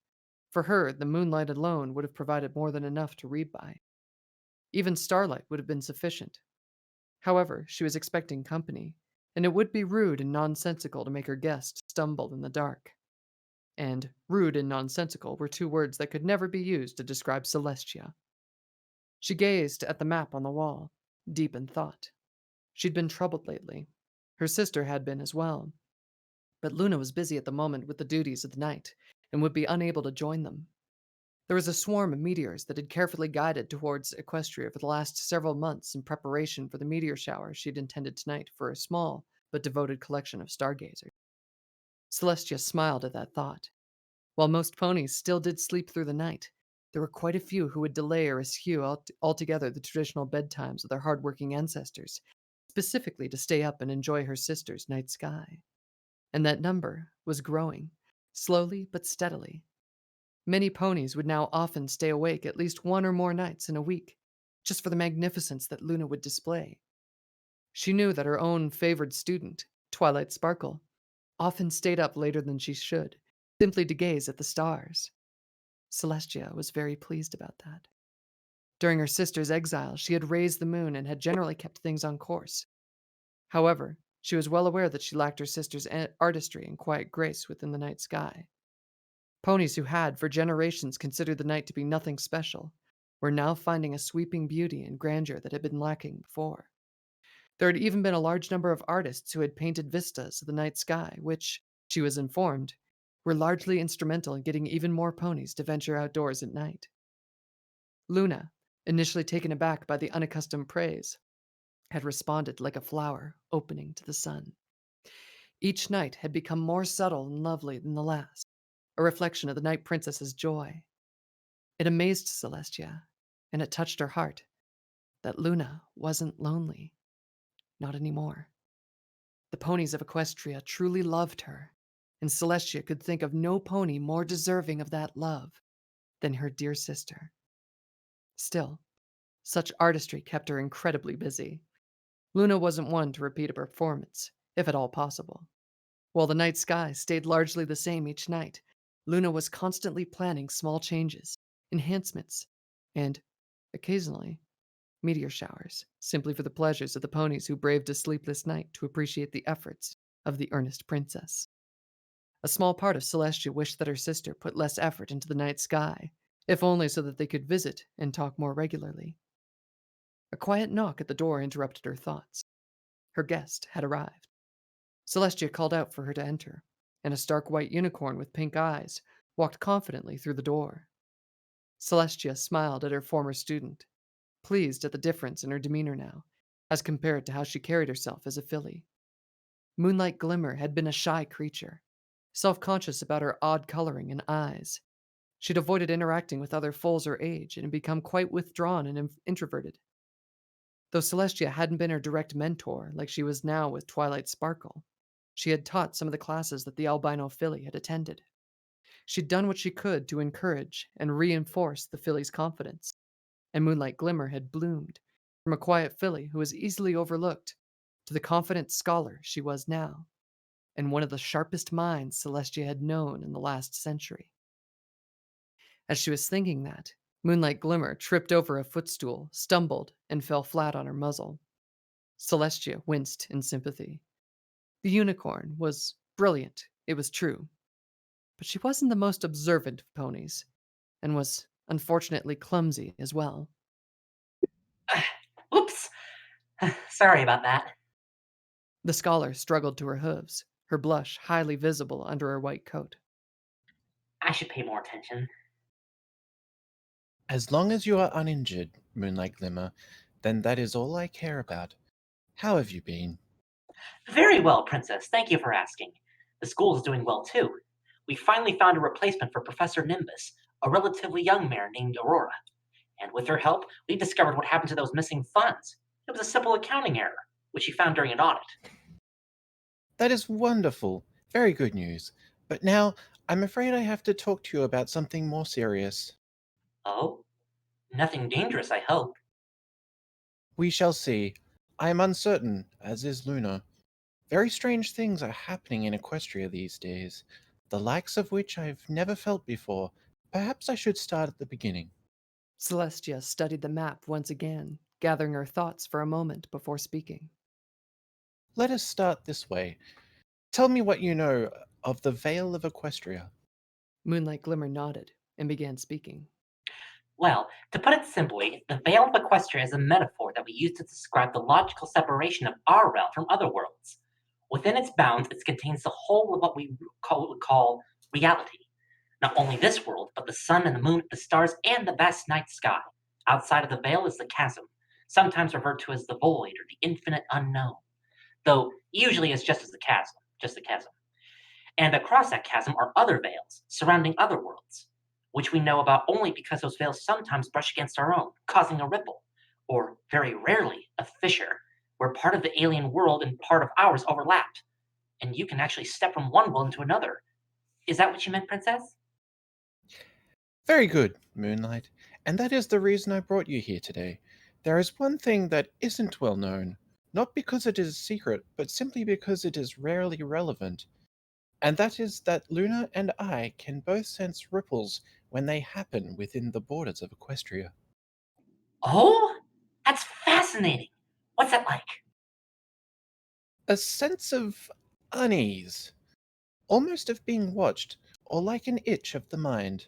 For her, the moonlight alone would have provided more than enough to read by. Even starlight would have been sufficient. However, she was expecting company, and it would be rude and nonsensical to make her guest stumble in the dark. And rude and nonsensical were two words that could never be used to describe Celestia. She gazed at the map on the wall, deep in thought. She'd been troubled lately. Her sister had been as well. But Luna was busy at the moment with the duties of the night, and would be unable to join them. There was a swarm of meteors that had carefully guided towards Equestria for the last several months in preparation for the meteor shower she'd intended tonight for a small but devoted collection of stargazers. Celestia smiled at that thought. While most ponies still did sleep through the night, there were quite a few who would delay or eschew altogether the traditional bedtimes of their hard-working ancestors, specifically to stay up and enjoy her sister's night sky. And that number was growing, slowly but steadily. Many ponies would now often stay awake at least one or more nights in a week, just for the magnificence that Luna would display. She knew that her own favored student, Twilight Sparkle, often stayed up later than she should, simply to gaze at the stars. Celestia was very pleased about that. During her sister's exile, she had raised the moon and had generally kept things on course. However, she was well aware that she lacked her sister's artistry and quiet grace within the night sky. Ponies who had, for generations, considered the night to be nothing special were now finding a sweeping beauty and grandeur that had been lacking before. There had even been a large number of artists who had painted vistas of the night sky, which, she was informed, were largely instrumental in getting even more ponies to venture outdoors at night. Luna, initially taken aback by the unaccustomed praise, had responded like a flower opening to the sun. Each night had become more subtle and lovely than the last, a reflection of the Night Princess's joy. It amazed Celestia, and it touched her heart, that Luna wasn't lonely. Not anymore. The ponies of Equestria truly loved her, and Celestia could think of no pony more deserving of that love than her dear sister. Still, such artistry kept her incredibly busy. Luna wasn't one to repeat a performance, if at all possible. While the night sky stayed largely the same each night, Luna was constantly planning small changes, enhancements, and, occasionally, meteor showers, simply for the pleasures of the ponies who braved a sleepless night to appreciate the efforts of the earnest princess. A small part of Celestia wished that her sister put less effort into the night sky, if only so that they could visit and talk more regularly. A quiet knock at the door interrupted her thoughts. Her guest had arrived. Celestia called out for her to enter, and a stark white unicorn with pink eyes walked confidently through the door. Celestia smiled at her former student, pleased at the difference in her demeanor now, as compared to how she carried herself as a filly. Moonlight Glimmer had been a shy creature, self-conscious about her odd coloring and eyes. She'd avoided interacting with other foals her age and had become quite withdrawn and introverted. Though Celestia hadn't been her direct mentor like she was now with Twilight Sparkle, she had taught some of the classes that the albino filly had attended. She'd done what she could to encourage and reinforce the filly's confidence, and Moonlight Glimmer had bloomed from a quiet filly who was easily overlooked to the confident scholar she was now, and one of the sharpest minds Celestia had known in the last century. As she was thinking that, Moonlight Glimmer tripped over a footstool, stumbled, and fell flat on her muzzle. Celestia winced in sympathy. The unicorn was brilliant, it was true, but she wasn't the most observant of ponies, and was unfortunately clumsy as well.
Oops. Sorry about that.
The scholar struggled to her hooves, her blush highly visible under her white coat.
I should pay more attention.
As long as you are uninjured, Moonlight Glimmer, then that is all I care about. How have you been?
Very well, Princess. Thank you for asking. The school is doing well, too. We finally found a replacement for Professor Nimbus, a relatively young mare named Aurora. And with her help, we discovered what happened to those missing funds. It was a simple accounting error, which she found during an audit.
That is wonderful. Very good news. But now, I'm afraid I have to talk to you about something more serious.
Oh? Nothing dangerous, I hope.
We shall see. I am uncertain, as is Luna. Very strange things are happening in Equestria these days, the likes of which I've never felt before. Perhaps I should start at the beginning.
Celestia studied the map once again, gathering her thoughts for a moment before speaking.
Let us start this way. Tell me what you know of the Vale of Equestria.
Moonlight Glimmer nodded and began speaking.
Well, to put it simply, the Vale of Equestria is a metaphor that we use to describe the logical separation of our realm from other worlds. Within its bounds, it contains the whole of what we call reality. Not only this world, but the sun and the moon, the stars, and the vast night sky. Outside of the veil is the chasm, sometimes referred to as the void or the infinite unknown, though usually it's just the chasm. And across that chasm are other veils, surrounding other worlds, which we know about only because those veils sometimes brush against our own, causing a ripple, or very rarely, a fissure, where part of the alien world and part of ours overlap, and you can actually step from one world into another. Is that what you meant, Princess?
Very good, Moonlight. And that is the reason I brought you here today. There is one thing that isn't well known, not because it is a secret, but simply because it is rarely relevant. And that is that Luna and I can both sense ripples when they happen within the borders of Equestria.
Oh? That's fascinating. What's that like?
A sense of unease, almost of being watched, or like an itch of the mind.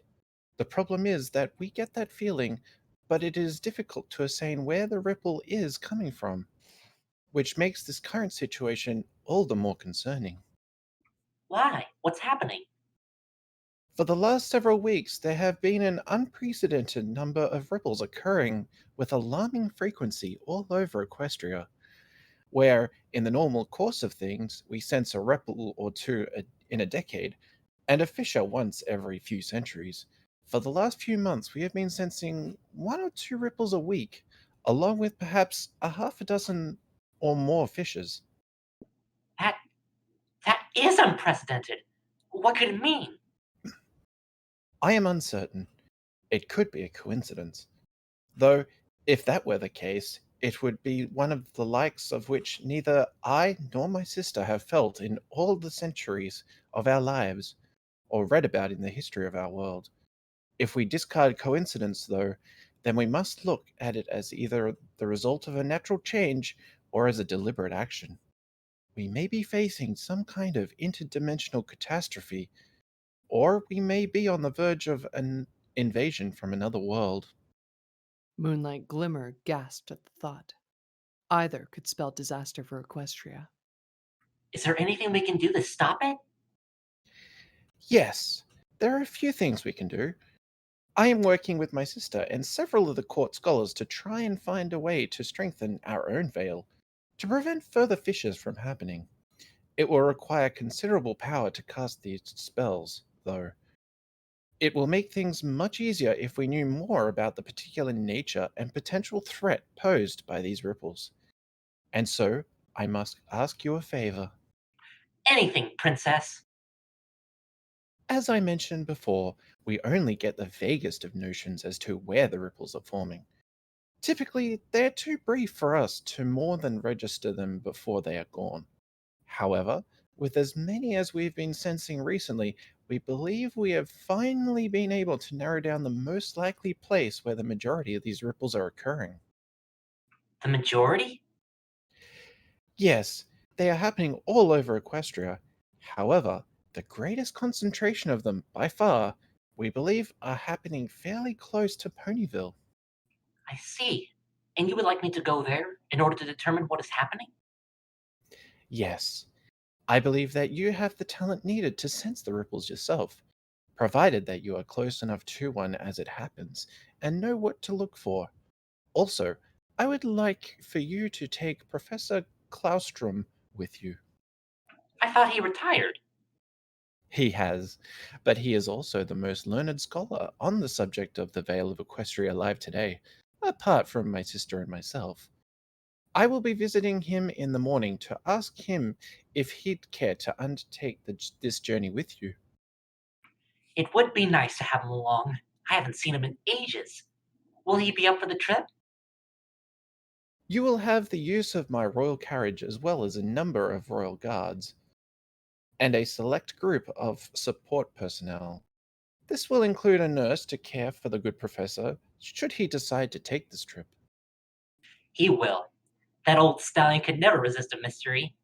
The problem is that we get that feeling, but it is difficult to ascertain where the ripple is coming from, which makes this current situation all the more concerning.
Why? What's happening?
For the last several weeks, there have been an unprecedented number of ripples occurring with alarming frequency all over Equestria, where, in the normal course of things, we sense a ripple or two in a decade, and a fissure once every few centuries. For the last few months, we have been sensing one or two ripples a week, along with perhaps a half a dozen or more fissures.
That that is unprecedented. What could it mean?
I am uncertain. It could be a coincidence. Though, if that were the case, it would be one of the likes of which neither I nor my sister have felt in all the centuries of our lives, or read about in the history of our world. If we discard coincidence, though, then we must look at it as either the result of a natural change or as a deliberate action. We may be facing some kind of interdimensional catastrophe, or we may be on the verge of an invasion from another world.
Moonlight Glimmer gasped at the thought. Either could spell disaster for Equestria.
Is there anything we can do to stop it?
Yes, there are a few things we can do. I am working with my sister and several of the court scholars to try and find a way to strengthen our own veil, to prevent further fissures from happening. It will require considerable power to cast these spells, though. It will make things much easier if we knew more about the particular nature and potential threat posed by these ripples. And so, I must ask you a favor.
Anything, Princess.
As I mentioned before, we only get the vaguest of notions as to where the ripples are forming. Typically, they are too brief for us to more than register them before they are gone. However, with as many as we've been sensing recently, we believe we have finally been able to narrow down the most likely place where the majority of these ripples are occurring.
The majority?
Yes, they are happening all over Equestria. However, the greatest concentration of them, by far, we believe are happening fairly close to Ponyville.
I see. And you would like me to go there in order to determine what is happening?
Yes, I believe that you have the talent needed to sense the ripples yourself, provided that you are close enough to one as it happens and know what to look for. Also, I would like for you to take Professor Claustrom with you.
I thought he retired.
He has, but he is also the most learned scholar on the subject of the Vale of Equestria alive today, apart from my sister and myself. I will be visiting him in the morning to ask him if he'd care to undertake this journey with you.
It would be nice to have him along. I haven't seen him in ages. Will he be up for the trip?
You will have the use of my royal carriage as well as a number of royal guards and a select group of support personnel. This will include a nurse to care for the good professor should he decide to take this trip.
He will. That old stallion could never resist a mystery.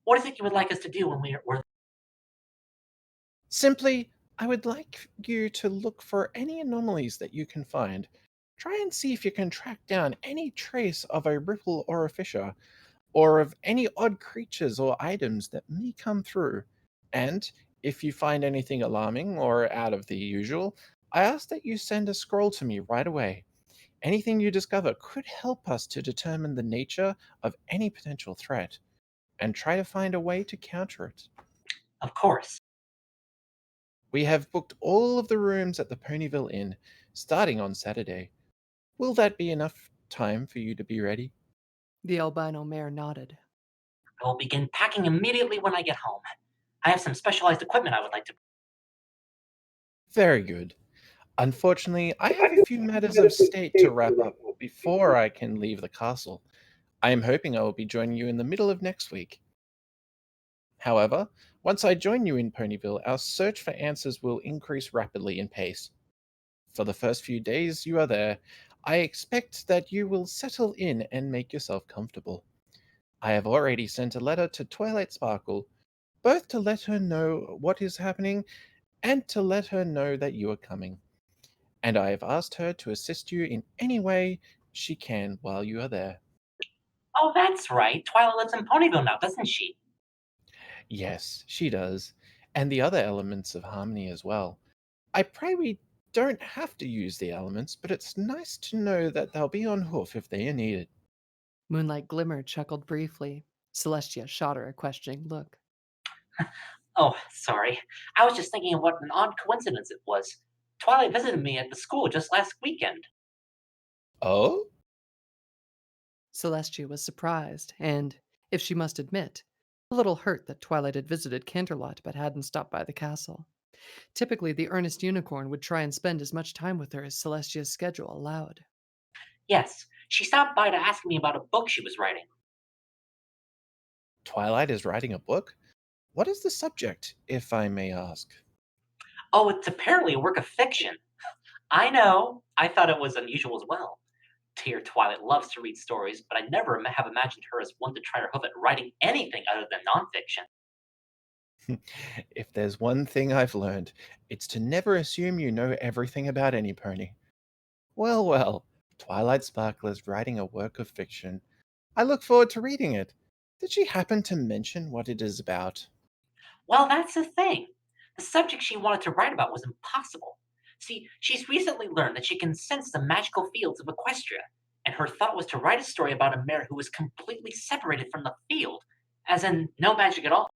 What is it you would like us to do when we're
Simply, I would like you to look for any anomalies that you can find. Try and see if you can track down any trace of a ripple or a fissure, or of any odd creatures or items that may come through. And if you find anything alarming or out of the usual, I ask that you send a scroll to me right away. Anything you discover could help us to determine the nature of any potential threat and try to find a way to counter it.
Of course.
We have booked all of the rooms at the Ponyville Inn, starting on Saturday. Will that be enough time for you to be ready?
The albino mare nodded.
I will begin packing immediately when I get home. I have some specialized equipment I would like to.
Very good. Unfortunately, I have a few matters of state to wrap up before I can leave the castle. I am hoping I will be joining you in the middle of next week. However, once I join you in Ponyville, our search for answers will increase rapidly in pace. For the first few days you are there, I expect that you will settle in and make yourself comfortable. I have already sent a letter to Twilight Sparkle, both to let her know what is happening and to let her know that you are coming. And I have asked her to assist you in any way she can while you are there.
Oh, that's right. Twilight lives in Ponyville now, doesn't she?
Yes, she does, and the other elements of harmony as well. I pray we don't have to use the elements, but it's nice to know that they'll be on hoof if they are needed.
Moonlight Glimmer chuckled briefly. Celestia shot her a questioning look.
Oh, sorry. I was just thinking of what an odd coincidence it was. Twilight visited me at the school just last weekend.
Oh?
Celestia was surprised, and, if she must admit, a little hurt that Twilight had visited Canterlot but hadn't stopped by the castle. Typically, the earnest unicorn would try and spend as much time with her as Celestia's schedule allowed.
Yes, she stopped by to ask me about a book she was writing.
Twilight is writing a book? What is the subject, if I may ask?
Oh, it's apparently a work of fiction. I know. I thought it was unusual as well. Dear Twilight loves to read stories, but I never have imagined her as one to try her hoof at writing anything other than nonfiction.
If there's one thing I've learned, it's to never assume you know everything about any pony. Well, well, Twilight Sparkle is writing a work of fiction. I look forward to reading it. Did she happen to mention what it is about?
Well, that's the thing. The subject she wanted to write about was impossible. See, she's recently learned that she can sense the magical fields of Equestria, and her thought was to write a story about a mare who was completely separated from the field, as in no magic at all.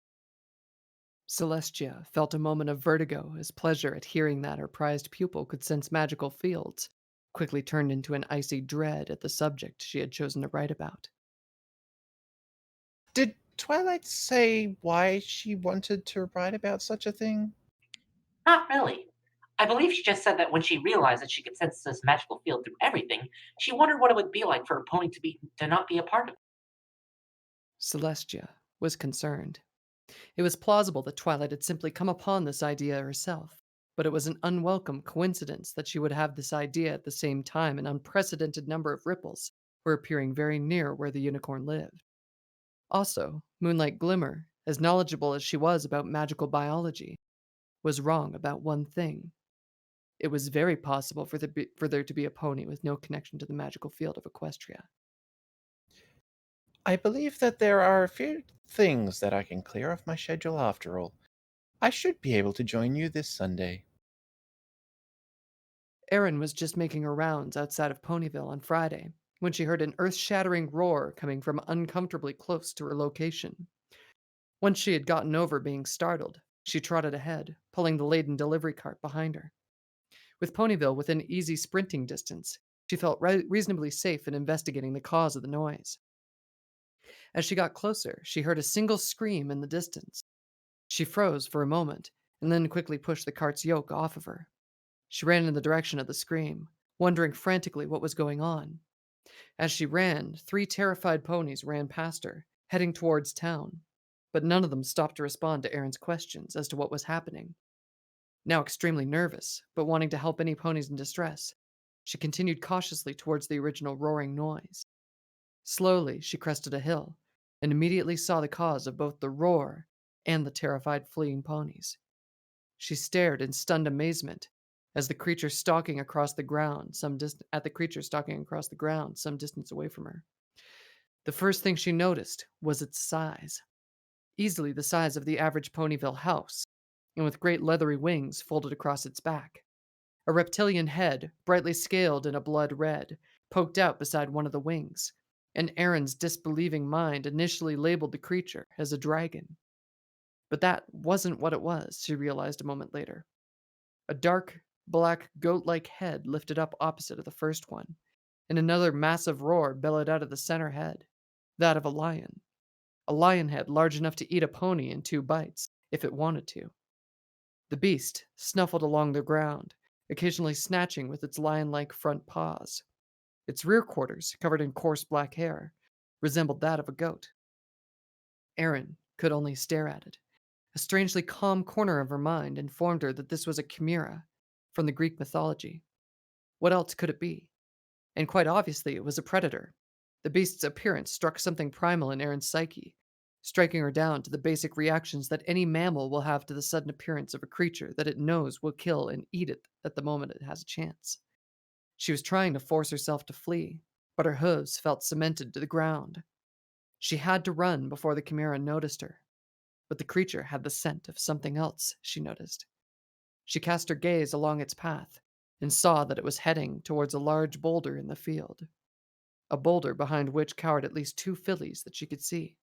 Celestia felt a moment of vertigo as pleasure at hearing that her prized pupil could sense magical fields quickly turned into an icy dread at the subject she had chosen to write about.
Did Twilight say why she wanted to write about such a thing?
Not really. I believe she just said that when she realized that she could sense this magical field through everything, she wondered what it would be like for a pony to not be a part of it.
Celestia was concerned. It was plausible that Twilight had simply come upon this idea herself, but it was an unwelcome coincidence that she would have this idea at the same time an unprecedented number of ripples were appearing very near where the unicorn lived. Also, Moonlight Glimmer, as knowledgeable as she was about magical biology, was wrong about one thing. It was very possible for there to be a pony with no connection to the magical field of Equestria.
I believe that there are a few things that I can clear off my schedule after all. I should be able to join you this Sunday.
Erin was just making her rounds outside of Ponyville on Friday when she heard an earth shattering roar coming from uncomfortably close to her location. Once she had gotten over being startled, she trotted ahead, pulling the laden delivery cart behind her. With Ponyville within easy sprinting distance, she felt reasonably safe in investigating the cause of the noise. As she got closer, she heard a single scream in the distance. She froze for a moment and then quickly pushed the cart's yoke off of her. She ran in the direction of the scream, wondering frantically what was going on. As she ran, 3 terrified ponies ran past her, heading towards town, but none of them stopped to respond to Erin's questions as to what was happening. Now extremely nervous, but wanting to help any ponies in distress, she continued cautiously towards the original roaring noise. Slowly, she crested a hill and immediately saw the cause of both the roar and the terrified fleeing ponies. She stared in stunned amazement as the creature stalking across the ground some distance away from her. The first thing she noticed was its size, easily the size of the average Ponyville house, and with great leathery wings folded across its back. A reptilian head, brightly scaled and a blood red, poked out beside one of the wings, and Erin's disbelieving mind initially labeled the creature as a dragon. But that wasn't what it was, she realized a moment later. A dark, black, goat like head lifted up opposite of the first one, and another massive roar bellowed out of the center head, that of a lion. A lion head large enough to eat a pony in 2 bites, if it wanted to. The beast snuffled along the ground, occasionally snatching with its lion like front paws. Its rear quarters, covered in coarse black hair, resembled that of a goat. Erin could only stare at it. A strangely calm corner of her mind informed her that this was a chimera from the Greek mythology. What else could it be? And quite obviously, it was a predator. The beast's appearance struck something primal in Erin's psyche, striking her down to the basic reactions that any mammal will have to the sudden appearance of a creature that it knows will kill and eat it at the moment it has a chance. She was trying to force herself to flee, but her hooves felt cemented to the ground. She had to run before the chimera noticed her, but the creature had the scent of something else, she noticed. She cast her gaze along its path and saw that it was heading towards a large boulder in the field, a boulder behind which cowered at least 2 fillies that she could see.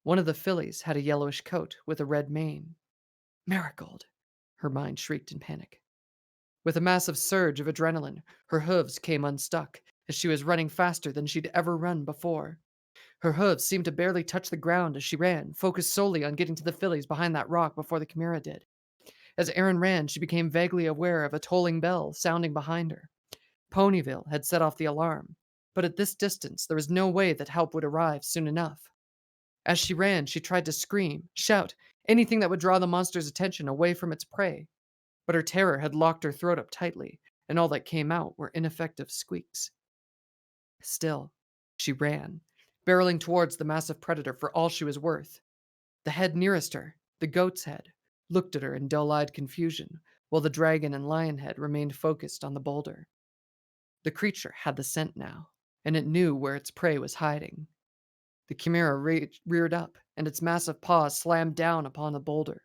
One of the fillies had a yellowish coat with a red mane. Marigold! Her mind shrieked in panic. With a massive surge of adrenaline, her hooves came unstuck as she was running faster than she'd ever run before. Her hooves seemed to barely touch the ground as she ran, focused solely on getting to the fillies behind that rock before the chimera did. As Erin ran, she became vaguely aware of a tolling bell sounding behind her. Ponyville had set off the alarm, but at this distance there was no way that help would arrive soon enough. As she ran, she tried to scream, shout, anything that would draw the monster's attention away from its prey. But her terror had locked her throat up tightly, and all that came out were ineffective squeaks. Still, she ran, barreling towards the massive predator for all she was worth. The head nearest her, the goat's head, looked at her in dull-eyed confusion, while the dragon and lion head remained focused on the boulder. The creature had the scent now, and it knew where its prey was hiding. The chimera reared up, and its massive paws slammed down upon the boulder.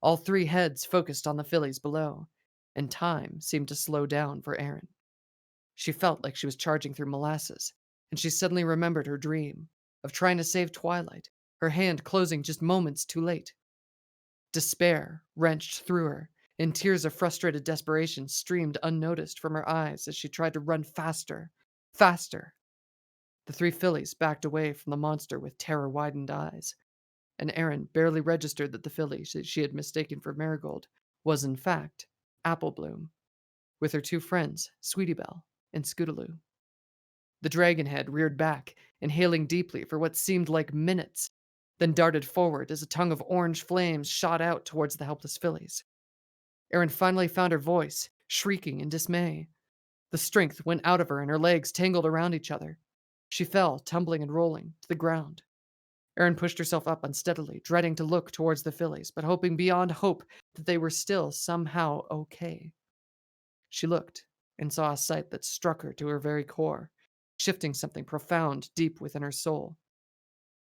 All 3 heads focused on the fillies below, and time seemed to slow down for Erin. She felt like she was charging through molasses, and she suddenly remembered her dream of trying to save Twilight, her hand closing just moments too late. Despair wrenched through her, and tears of frustrated desperation streamed unnoticed from her eyes as she tried to run faster, faster. The 3 fillies backed away from the monster with terror-widened eyes, and Erin barely registered that the filly she had mistaken for Marigold was, in fact, Apple Bloom, with her 2 friends, Sweetie Belle and Scootaloo. The dragon head reared back, inhaling deeply for what seemed like minutes, then darted forward as a tongue of orange flames shot out towards the helpless fillies. Erin finally found her voice, shrieking in dismay. The strength went out of her and her legs tangled around each other. She fell, tumbling and rolling, to the ground. Erin pushed herself up unsteadily, dreading to look towards the fillies, but hoping beyond hope that they were still somehow okay. She looked and saw a sight that struck her to her very core, shifting something profound deep within her soul.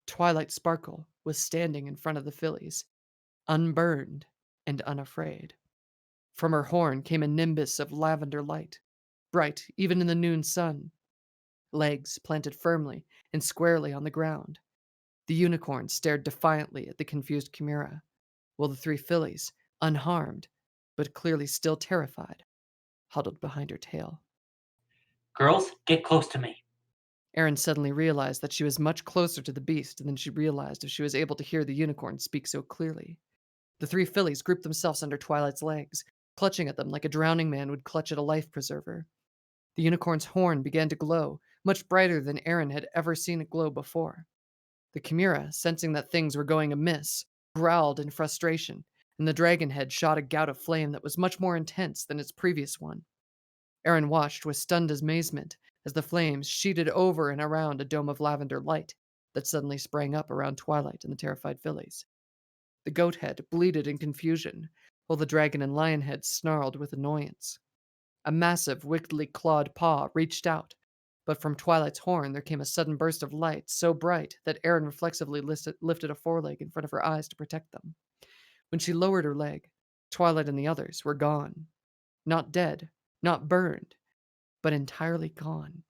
Twilight Sparkle was standing in front of the fillies, unburned and unafraid. From her horn came a nimbus of lavender light, bright even in the noon sun. Legs planted firmly and squarely on the ground. The unicorn stared defiantly at the confused chimera, while the 3 fillies, unharmed, but clearly still terrified, huddled behind her tail.
Girls, get close to me.
Erin suddenly realized that she was much closer to the beast than she realized if she was able to hear the unicorn speak so clearly. The three fillies grouped themselves under Twilight's legs, clutching at them like a drowning man would clutch at a life preserver. The unicorn's horn began to glow, much brighter than Erin had ever seen it glow before. The Chimera, sensing that things were going amiss, growled in frustration, and the dragon head shot a gout of flame that was much more intense than its previous one. Erin watched with stunned amazement as the flames sheeted over and around a dome of lavender light that suddenly sprang up around Twilight and the terrified fillies. The goat head bleated in confusion, while the dragon and lion head snarled with annoyance. A massive, wickedly clawed paw reached out, but from Twilight's horn there came a sudden burst of light so bright that Erin reflexively lifted a foreleg in front of her eyes to protect them. When she lowered her leg, Twilight and the others were gone. Not dead, not burned, but entirely gone.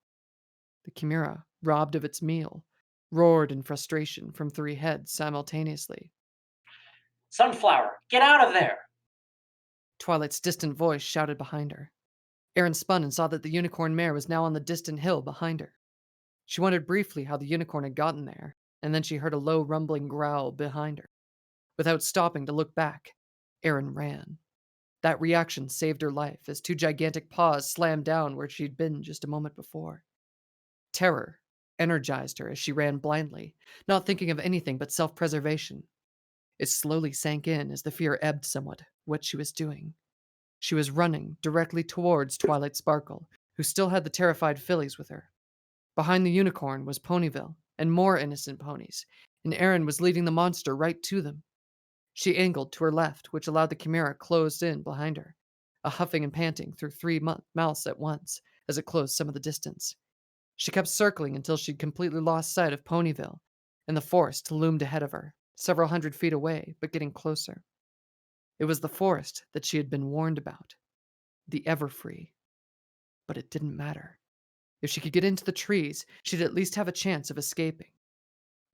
The Chimera, robbed of its meal, roared in frustration from three heads simultaneously.
Sunflower, get out of there!
Twilight's distant voice shouted behind her. Erin spun and saw that the unicorn mare was now on the distant hill behind her. She wondered briefly how the unicorn had gotten there, and then she heard a low rumbling growl behind her. Without stopping to look back, Erin ran. That reaction saved her life as two gigantic paws slammed down where she'd been just a moment before. Terror energized her as she ran blindly, not thinking of anything but self-preservation. It slowly sank in as the fear ebbed somewhat, what she was doing. She was running directly towards Twilight Sparkle, who still had the terrified fillies with her. Behind the unicorn was Ponyville, and more innocent ponies, and Erin was leading the monster right to them. She angled to her left, which allowed the Chimera closed in behind her, a huffing and panting through three mouths at once as it closed some of the distance. She kept circling until she'd completely lost sight of Ponyville, and the forest loomed ahead of her, several hundred feet away, but getting closer. It was the forest that she had been warned about, the Everfree. But it didn't matter. If she could get into the trees, she'd at least have a chance of escaping.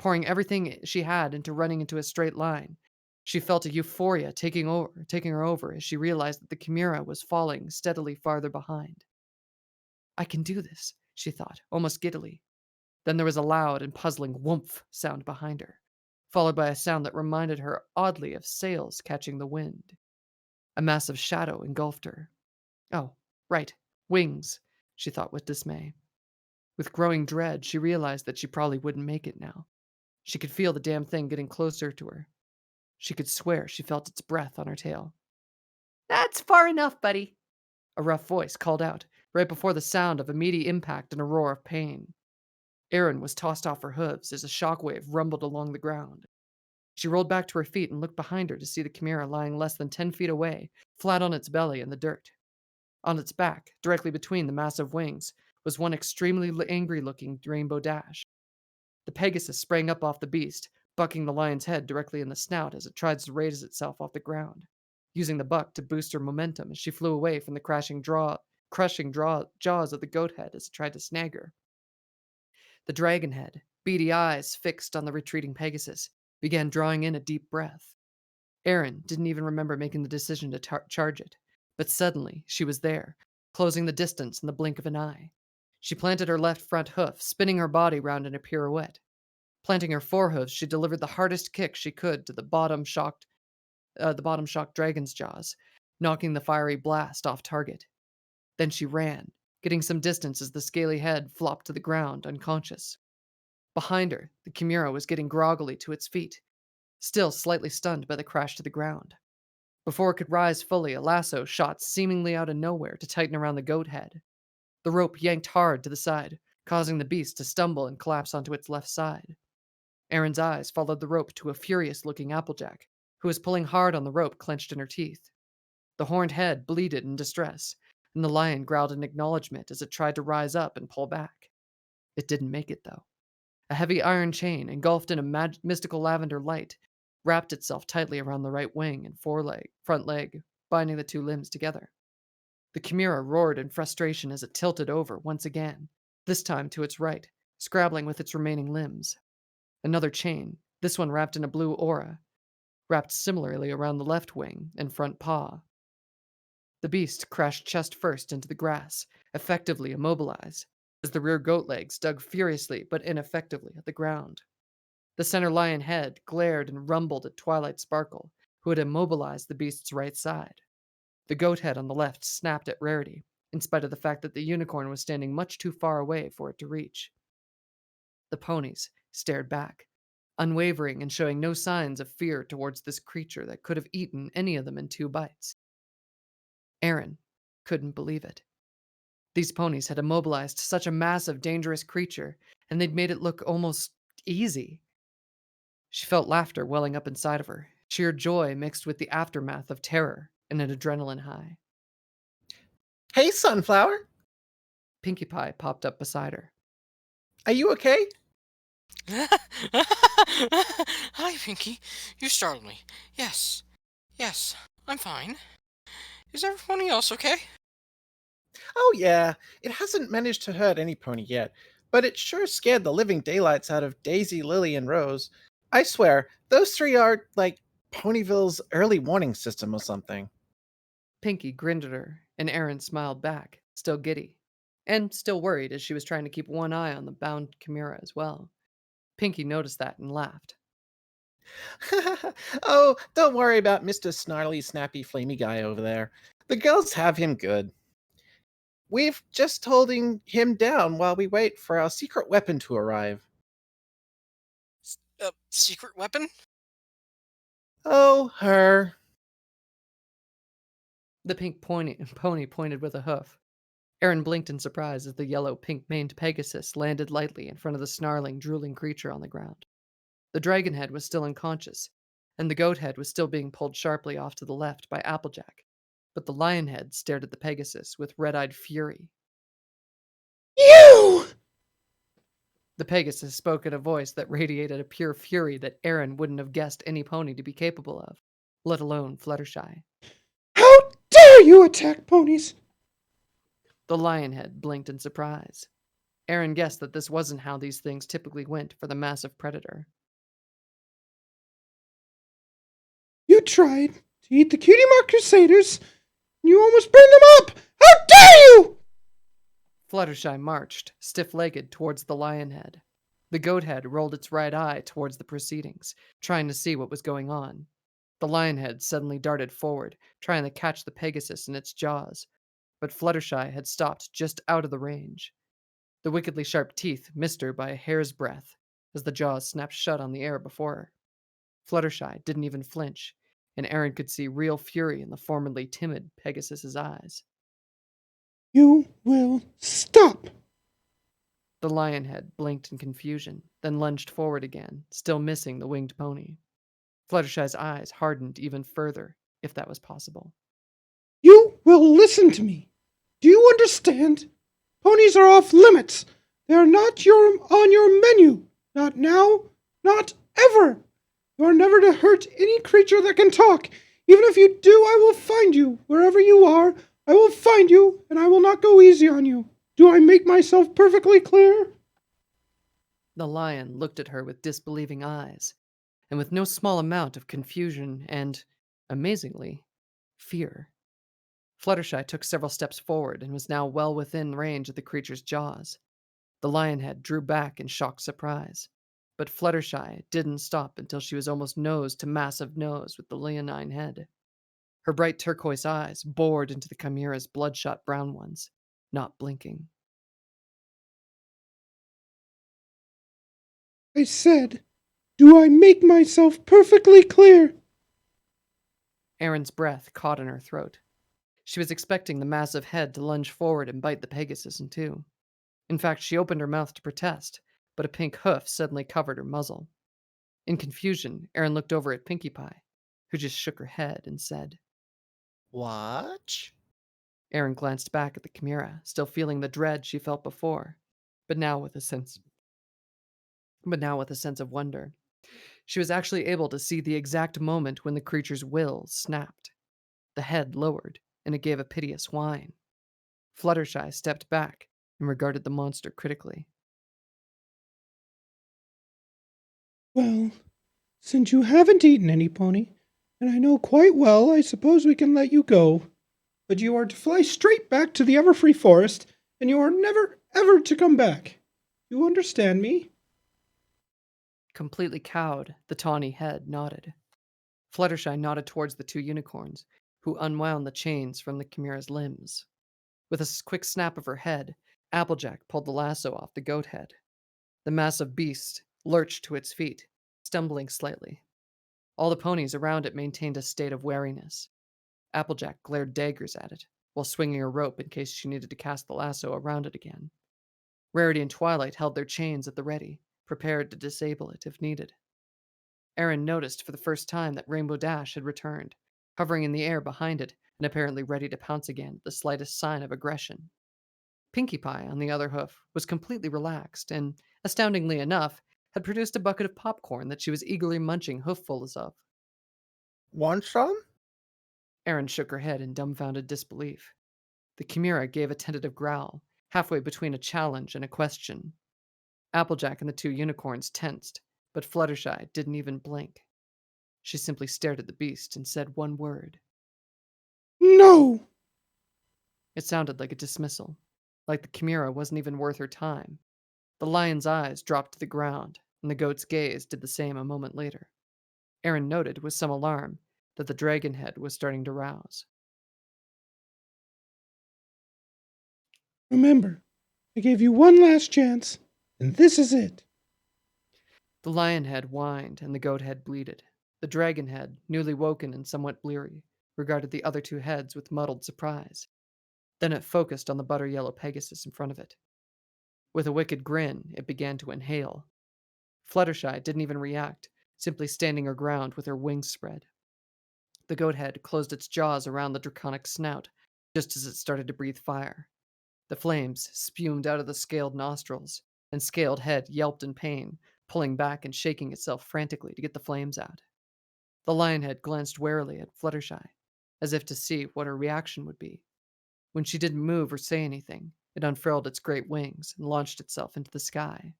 Pouring everything she had into running into a straight line, she felt a euphoria taking her over as she realized that the Chimera was falling steadily farther behind. I can do this, she thought, almost giddily. Then there was a loud and puzzling whoomph sound behind her, followed by a sound that reminded her oddly of sails catching the wind. A massive shadow engulfed her. Oh, right, wings, she thought with dismay. With growing dread, she realized that she probably wouldn't make it now. She could feel the damn thing getting closer to her. She could swear she felt its breath on her tail. That's far enough, buddy, a rough voice called out, right before the sound of immediate impact and a roar of pain. Erin was tossed off her hooves as a shockwave rumbled along the ground. She rolled back to her feet and looked behind her to see the Chimera lying less than 10 feet away, flat on its belly in the dirt. On its back, directly between the massive wings, was one extremely angry-looking rainbow dash. The Pegasus sprang up off the beast, bucking the lion's head directly in the snout as it tried to raise itself off the ground, using the buck to boost her momentum as she flew away from the crushing jaws of the goat head as it tried to snag her. The dragon head, beady eyes fixed on the retreating Pegasus, began drawing in a deep breath. Erin didn't even remember making the decision to charge it, but suddenly she was there, closing the distance in the blink of an eye. She planted her left front hoof, spinning her body round in a pirouette. Planting her forehoofs, she delivered the hardest kick she could to the bottom-shocked dragon's jaws, knocking the fiery blast off target. Then she ran, getting some distance as the scaly head flopped to the ground, unconscious. Behind her, the Chimera was getting groggily to its feet, still slightly stunned by the crash to the ground. Before it could rise fully, a lasso shot seemingly out of nowhere to tighten around the goat head. The rope yanked hard to the side, causing the beast to stumble and collapse onto its left side. Erin's eyes followed the rope to a furious-looking Applejack, who was pulling hard on the rope clenched in her teeth. The horned head bleated in distress, and the lion growled in acknowledgement as it tried to rise up and pull back. It didn't make it, though. A heavy iron chain, engulfed in a mystical lavender light, wrapped itself tightly around the right wing and front leg, binding the two limbs together. The Chimera roared in frustration as it tilted over once again, this time to its right, scrabbling with its remaining limbs. Another chain, this one wrapped in a blue aura, wrapped similarly around the left wing and front paw. The beast crashed chest first into the grass, effectively immobilized, as the rear goat legs dug furiously but ineffectively at the ground. The center lion head glared and rumbled at Twilight Sparkle, who had immobilized the beast's right side. The goat head on the left snapped at Rarity, in spite of the fact that the unicorn was standing much too far away for it to reach. The ponies stared back, unwavering and showing no signs of fear towards this creature that could have eaten any of them in 2 bites. Aaron couldn't believe it. These ponies had immobilized such a massive, dangerous creature, and they'd made it look almost easy. She felt laughter welling up inside of her, sheer joy mixed with the aftermath of terror and an adrenaline high.
Hey, Sunflower!
Pinkie Pie popped up beside her.
Are you okay?
Hi, Pinky. You startled me. Yes. Yes, I'm fine. Is everyone else okay?
Oh, yeah. It hasn't managed to hurt any pony yet, but it sure scared the living daylights out of Daisy, Lily, and Rose. I swear, those 3 are, like, Ponyville's early warning system or something.
Pinkie grinned at her, and Aaron smiled back, still giddy, and still worried as she was trying to keep one eye on the bound Chimera as well. Pinkie noticed that and laughed.
Oh, don't worry about Mr. Snarly, Snappy, Flamey guy over there. The girls have him good. We've just holding him down while we wait for our secret weapon to arrive.
Secret weapon?
Oh, her.
The pink pony pointed with a hoof. Aaron blinked in surprise as the yellow pink-maned Pegasus landed lightly in front of the snarling, drooling creature on the ground. The dragon head was still unconscious, and the goat head was still being pulled sharply off to the left by Applejack. But the lion head stared at the Pegasus with red-eyed fury.
You!
The Pegasus spoke in a voice that radiated a pure fury that Aaron wouldn't have guessed any pony to be capable of, let alone Fluttershy.
How dare you attack ponies?
The lion head blinked in surprise. Aaron guessed that this wasn't how these things typically went for the massive predator.
You tried to eat the Cutie Mark Crusaders, and you almost burned them up! How dare you!
Fluttershy marched, stiff-legged, towards the lion head. The goat head rolled its right eye towards the proceedings, trying to see what was going on. The lion head suddenly darted forward, trying to catch the Pegasus in its jaws, but Fluttershy had stopped just out of the range. The wickedly sharp teeth missed her by a hair's breadth as the jaws snapped shut on the air before her. Fluttershy didn't even flinch, and Aaron could see real fury in the formerly timid Pegasus's eyes.
You will stop!
The lion head blinked in confusion, then lunged forward again, still missing the winged pony. Fluttershy's eyes hardened even further, if that was possible.
You will listen to me. Do you understand? Ponies are off limits. They are not on your menu. Not now, not ever. You are never to hurt any creature that can talk. Even if you do, I will find you. Wherever you are, I will find you, and I will not go easy on you. Do I make myself perfectly clear?
The lion looked at her with disbelieving eyes, and with no small amount of confusion and, amazingly, fear. Fluttershy took several steps forward and was now well within range of the creature's jaws. The lion head drew back in shocked surprise, but Fluttershy didn't stop until she was almost nose to massive nose with the leonine head. Her bright turquoise eyes bored into the Chimera's bloodshot brown ones, not blinking.
I said, do I make myself perfectly clear?
Aaron's breath caught in her throat. She was expecting the massive head to lunge forward and bite the Pegasus in two. In fact, she opened her mouth to protest, but a pink hoof suddenly covered her muzzle. In confusion, Aaron looked over at Pinkie Pie, who just shook her head and said,
Watch.
Aaron glanced back at the Chimera, still feeling the dread she felt before, but now with a sense of wonder. She was actually able to see the exact moment when the creature's will snapped. The head lowered, and it gave a piteous whine. Fluttershy stepped back and regarded the monster critically.
Well, since you haven't eaten any pony, and I know quite well, I suppose we can let you go. But you are to fly straight back to the Everfree Forest, and you are never, ever to come back. You understand me?
Completely cowed, the tawny head nodded. Fluttershy nodded towards the two unicorns, who unwound the chains from the chimera's limbs. With a quick snap of her head, Applejack pulled the lasso off the goat head. The massive beast lurched to its feet, stumbling slightly. All the ponies around it maintained a state of wariness. Applejack glared daggers at it, while swinging a rope in case she needed to cast the lasso around it again. Rarity and Twilight held their chains at the ready, prepared to disable it if needed. Aaron noticed for the first time that Rainbow Dash had returned, hovering in the air behind it and apparently ready to pounce again at the slightest sign of aggression. Pinkie Pie, on the other hoof, was completely relaxed and, astoundingly enough, had produced a bucket of popcorn that she was eagerly munching hooffuls of.
Want some?
Aaron shook her head in dumbfounded disbelief. The chimera gave a tentative growl, halfway between a challenge and a question. Applejack and the two unicorns tensed, but Fluttershy didn't even blink. She simply stared at the beast and said one word.
No!
It sounded like a dismissal, like the chimera wasn't even worth her time. The lion's eyes dropped to the ground, and the goat's gaze did the same a moment later. Aaron noted with some alarm that the dragon head was starting to rouse.
Remember, I gave you one last chance, and this is it.
The lion head whined and the goat head bleated. The dragon head, newly woken and somewhat bleary, regarded the other two heads with muddled surprise. Then it focused on the butter yellow Pegasus in front of it. With a wicked grin, it began to inhale. Fluttershy didn't even react, simply standing her ground with her wings spread. The goat head closed its jaws around the draconic snout just as it started to breathe fire. The flames spumed out of the scaled nostrils, and scaled head yelped in pain, pulling back and shaking itself frantically to get the flames out. The lion head glanced warily at Fluttershy, as if to see what her reaction would be. When she didn't move or say anything, it unfurled its great wings and launched itself into the sky.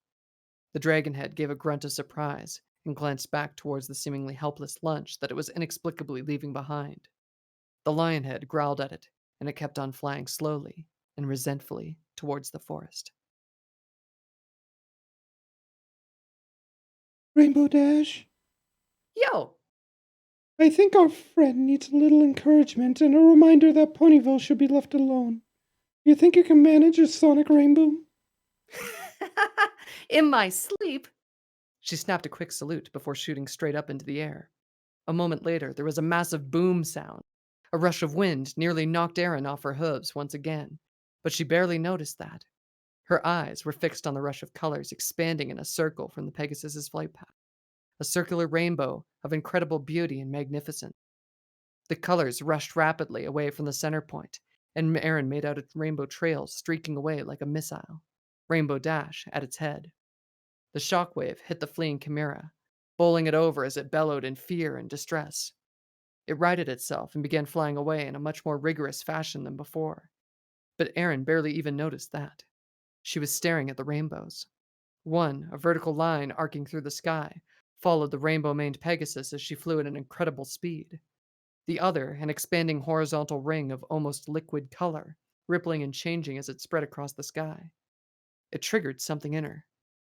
The dragon head gave a grunt of surprise and glanced back towards the seemingly helpless lunch that it was inexplicably leaving behind. The lion head growled at it, and it kept on flying slowly and resentfully towards the forest.
Rainbow Dash,
Yo!
I think our friend needs a little encouragement and a reminder that Ponyville should be left alone. You think you can manage a sonic rainbow?
In my sleep? She snapped a quick salute before shooting straight up into the air. A moment later, there was a massive boom sound. A rush of wind nearly knocked Erin off her hooves once again, but she barely noticed that. Her eyes were fixed on the rush of colors expanding in a circle from the Pegasus's flight path, a circular rainbow of incredible beauty and magnificence. The colors rushed rapidly away from the center point, and Erin made out a rainbow trail streaking away like a missile, Rainbow Dash at its head. The shockwave hit the fleeing chimera, bowling it over as it bellowed in fear and distress. It righted itself and began flying away in a much more rigorous fashion than before. But Erin barely even noticed that. She was staring at the rainbows. One, a vertical line arcing through the sky, followed the rainbow-maned Pegasus as she flew at an incredible speed. The other, an expanding horizontal ring of almost liquid color, rippling and changing as it spread across the sky. It triggered something in her,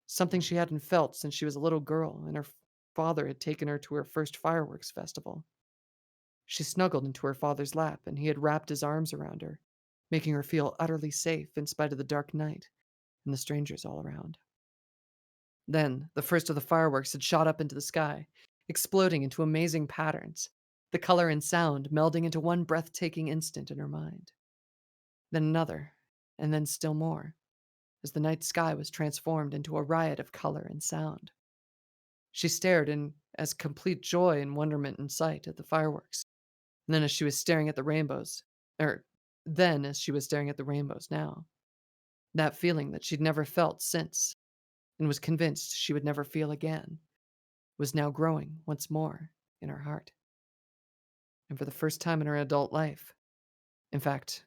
something she hadn't felt since she was a little girl and her father had taken her to her first fireworks festival. She snuggled into her father's lap, and he had wrapped his arms around her, making her feel utterly safe in spite of the dark night and the strangers all around. Then, the first of the fireworks had shot up into the sky, exploding into amazing patterns, the color and sound melding into one breathtaking instant in her mind. Then another, and then still more, as the night sky was transformed into a riot of color and sound. She stared in as complete joy and wonderment in sight at the fireworks. And then as she was staring at the rainbows, now, that feeling that she'd never felt since, and was convinced she would never feel again, was now growing once more in her heart. And for the first time in her adult life, in fact,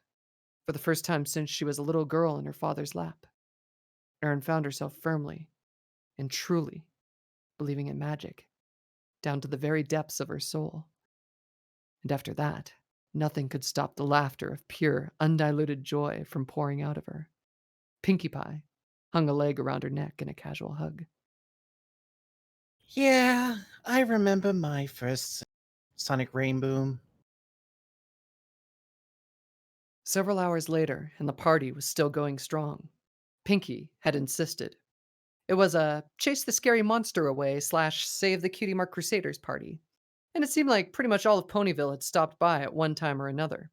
for the first time since she was a little girl in her father's lap, Erin found herself firmly and truly believing in magic, down to the very depths of her soul. And after that, nothing could stop the laughter of pure, undiluted joy from pouring out of her. Pinkie Pie hung a leg around her neck in a casual hug.
Yeah, I remember my first Sonic Rainboom.
Several hours later, and the party was still going strong. Pinkie had insisted. It was a chase the scary monster away / save the Cutie Mark Crusaders party, and it seemed like pretty much all of Ponyville had stopped by at one time or another.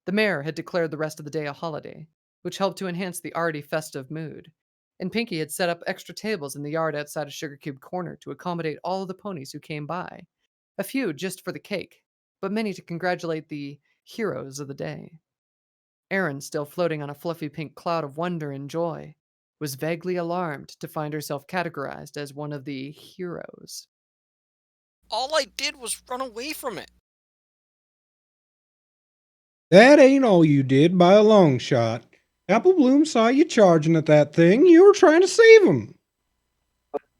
The mayor had declared the rest of the day a holiday, which helped to enhance the already festive mood, and Pinkie had set up extra tables in the yard outside of Sugar Cube Corner to accommodate all of the ponies who came by, a few just for the cake, but many to congratulate the heroes of the day. Erin, still floating on a fluffy pink cloud of wonder and joy, was vaguely alarmed to find herself categorized as one of the heroes.
All I did was run away from it.
That ain't all you did by a long shot. Apple Bloom saw you charging at that thing. You were trying to save him.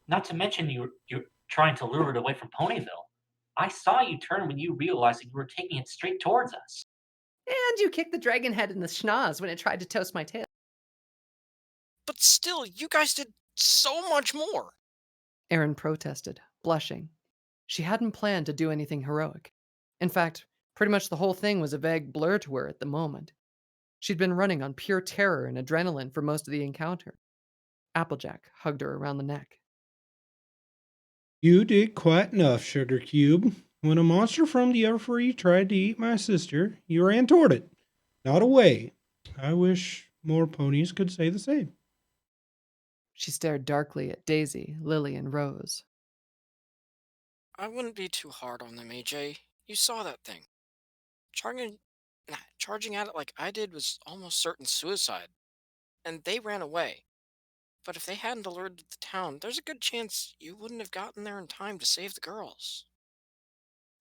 Not to mention you're trying to lure it away from Ponyville. I saw you turn when you realized that you were taking it straight towards us.
And you kicked the dragon head in the schnoz when it tried to toast my tail.
But still, you guys did so much more.
Erin protested, blushing. She hadn't planned to do anything heroic. In fact, pretty much the whole thing was a vague blur to her at the moment. She'd been running on pure terror and adrenaline for most of the encounter. Applejack hugged her around the neck.
You did quite enough, Sugar Cube. When a monster from the Everfree tried to eat my sister, you ran toward it, not away. I wish more ponies could say the same.
She stared darkly at Daisy, Lily, and Rose.
I wouldn't be too hard on them, AJ. You saw that thing. Charging at it like I did was almost certain suicide. And they ran away. But if they hadn't alerted the town, there's a good chance you wouldn't have gotten there in time to save the girls.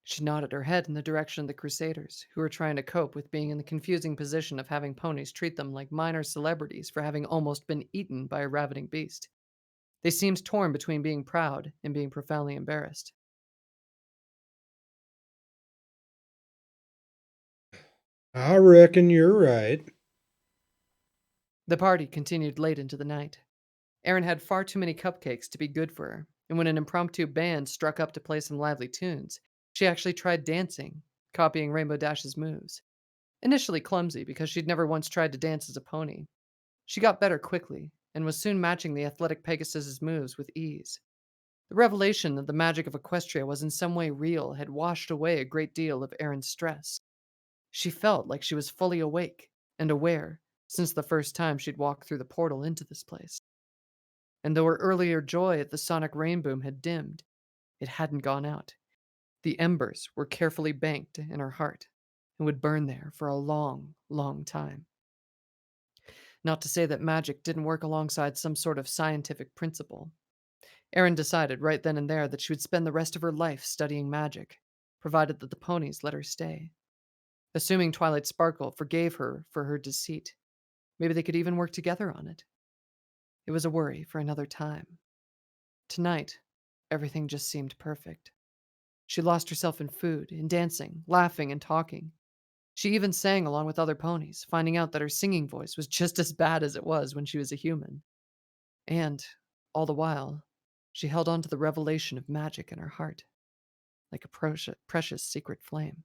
She nodded her head in the direction of the Crusaders, who were trying to cope with being in the confusing position of having ponies treat them like minor celebrities for having almost been eaten by a ravening beast. They seemed torn between being proud and being profoundly embarrassed.
I reckon you're right.
The party continued late into the night. Erin had far too many cupcakes to be good for her, and when an impromptu band struck up to play some lively tunes, she actually tried dancing, copying Rainbow Dash's moves. Initially clumsy because she'd never once tried to dance as a pony, she got better quickly and was soon matching the athletic Pegasus's moves with ease. The revelation that the magic of Equestria was in some way real had washed away a great deal of Erin's stress. She felt like she was fully awake and aware since the first time she'd walked through the portal into this place. And though her earlier joy at the sonic rainboom had dimmed, it hadn't gone out. The embers were carefully banked in her heart and would burn there for a long, long time. Not to say that magic didn't work alongside some sort of scientific principle. Erin decided right then and there that she would spend the rest of her life studying magic, provided that the ponies let her stay. Assuming Twilight Sparkle forgave her for her deceit, maybe they could even work together on it. It was a worry for another time. Tonight, everything just seemed perfect. She lost herself in food, in dancing, laughing, and talking. She even sang along with other ponies, finding out that her singing voice was just as bad as it was when she was a human. And, all the while, she held on to the revelation of magic in her heart, like a precious secret flame.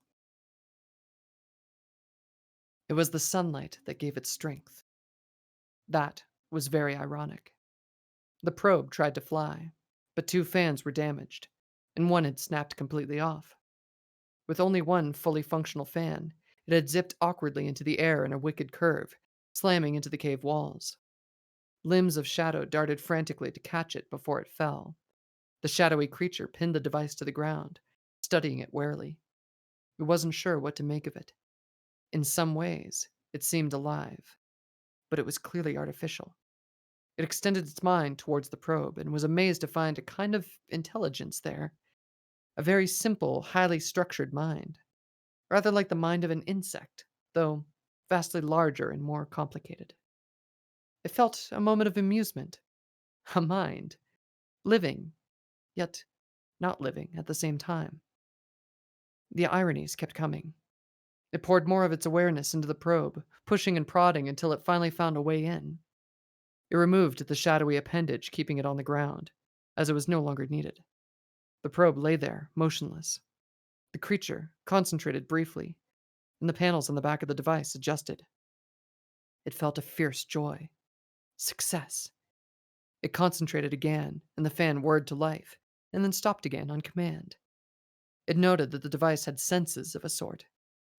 It was the sunlight that gave it strength. That was very ironic. The probe tried to fly, but two fans were damaged, and one had snapped completely off. With only one fully functional fan, it had zipped awkwardly into the air in a wicked curve, slamming into the cave walls. Limbs of shadow darted frantically to catch it before it fell. The shadowy creature pinned the device to the ground, studying it warily. It wasn't sure what to make of it. In some ways, it seemed alive, but it was clearly artificial. It extended its mind towards the probe and was amazed to find a kind of intelligence there. A very simple, highly structured mind. Rather like the mind of an insect, though vastly larger and more complicated. It felt a moment of amusement. A mind. Living, yet not living at the same time. The ironies kept coming. It poured more of its awareness into the probe, pushing and prodding until it finally found a way in. It removed the shadowy appendage, keeping it on the ground, as it was no longer needed. The probe lay there, motionless. The creature concentrated briefly, and the panels on the back of the device adjusted. It felt a fierce joy. Success. It concentrated again, and the fan whirred to life, and then stopped again on command. It noted that the device had senses of a sort.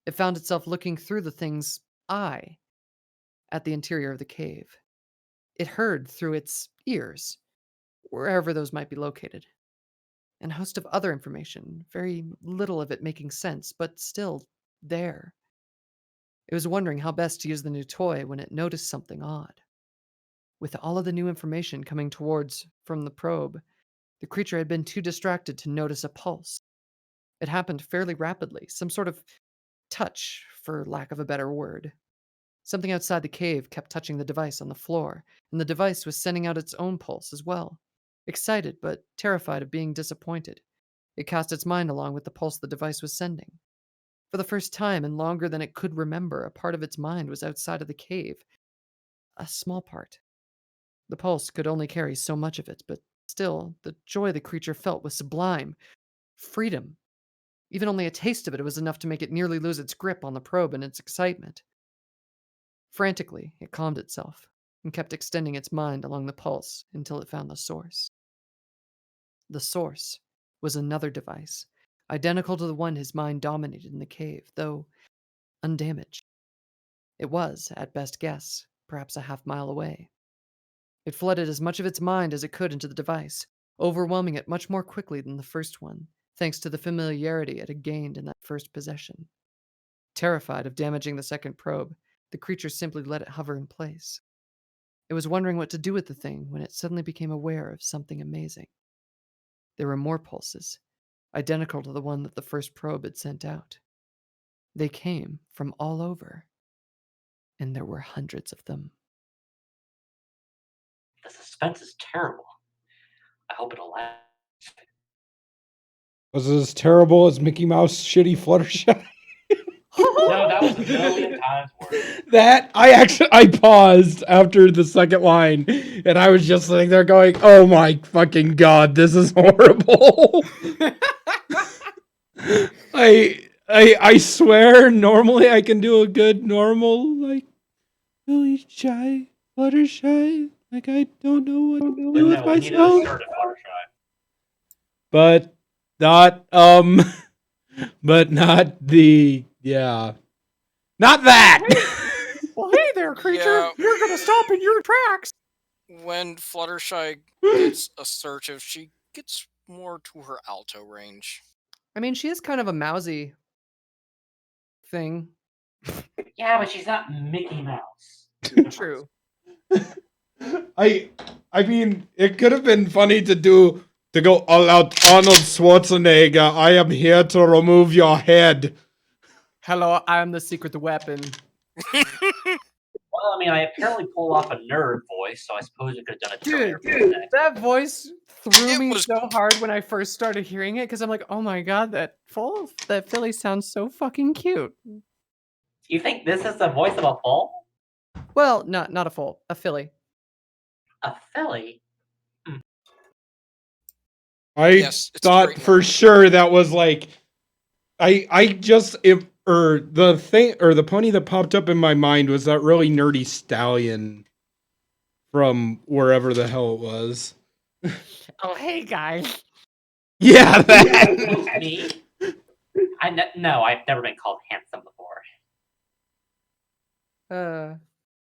It found itself looking through the thing's eye at the interior of the cave. It heard through its ears, wherever those might be located, and a host of other information, very little of it making sense, but still there. It was wondering how best to use the new toy when it noticed something odd. With all of the new information coming towards from the probe, the creature had been too distracted to notice a pulse. It happened fairly rapidly, some sort of touch, for lack of a better word. Something outside the cave kept touching the device on the floor, and the device was sending out its own pulse as well. Excited, but terrified of being disappointed, it cast its mind along with the pulse the device was sending. For the first time and longer than it could remember, a part of its mind was outside of the cave. A small part. The pulse could only carry so much of it, but still, the joy the creature felt was sublime. Freedom. Even only a taste of it was enough to make it nearly lose its grip on the probe in its excitement. Frantically, it calmed itself and kept extending its mind along the pulse until it found the source. The source was another device, identical to the one his mind dominated in the cave, though undamaged. It was, at best guess, perhaps a half-mile away. It flooded as much of its mind as it could into the device, overwhelming it much more quickly than the first one, thanks to the familiarity it had gained in that first possession. Terrified of damaging the second probe, the creature simply let it hover in place. It was wondering what to do with the thing when it suddenly became aware of something amazing. There were more pulses, identical to the one that the first probe had sent out. They came from all over, and there were hundreds of them.
The suspense is terrible. I hope it'll last.
Was it as terrible as Mickey Mouse shitty Fluttershy?
No, that was a million times worse.
That I paused after the second line, and I was just sitting there going, "Oh my fucking god, this is horrible." I swear, normally I can do a good normal like really shy Fluttershy. Like I don't know what to do with
No, we need an
myself,
assertive Fluttershy.
but not but not the not that.
Well, hey there, creature!
Yeah.
You're gonna stop in your tracks!
When Fluttershy gets assertive, she gets more to her alto range.
I mean, she is kind of a mousy thing.
Yeah, but she's not Mickey Mouse.
True.
I mean, it could have been funny to go all out Arnold Schwarzenegger. I am here to remove your head.
Hello, I am the secret weapon.
Well, I mean, I apparently pulled off a nerd voice, so I suppose it could have done a
Dude,
terrier next.
that voice threw
It
me
was-
so hard when I first started hearing it because I'm like, oh my god, that filly sounds so fucking cute.
You think this is the voice of a foal?
Well, not a foal, a filly.
A filly?
I
Yes, it's a
thought
great
for sure that was like the thing or the pony that popped up in my mind was that really nerdy stallion from wherever the hell it was.
Oh, hey guys.
Yeah, that.
Me? No, I've never been called handsome before.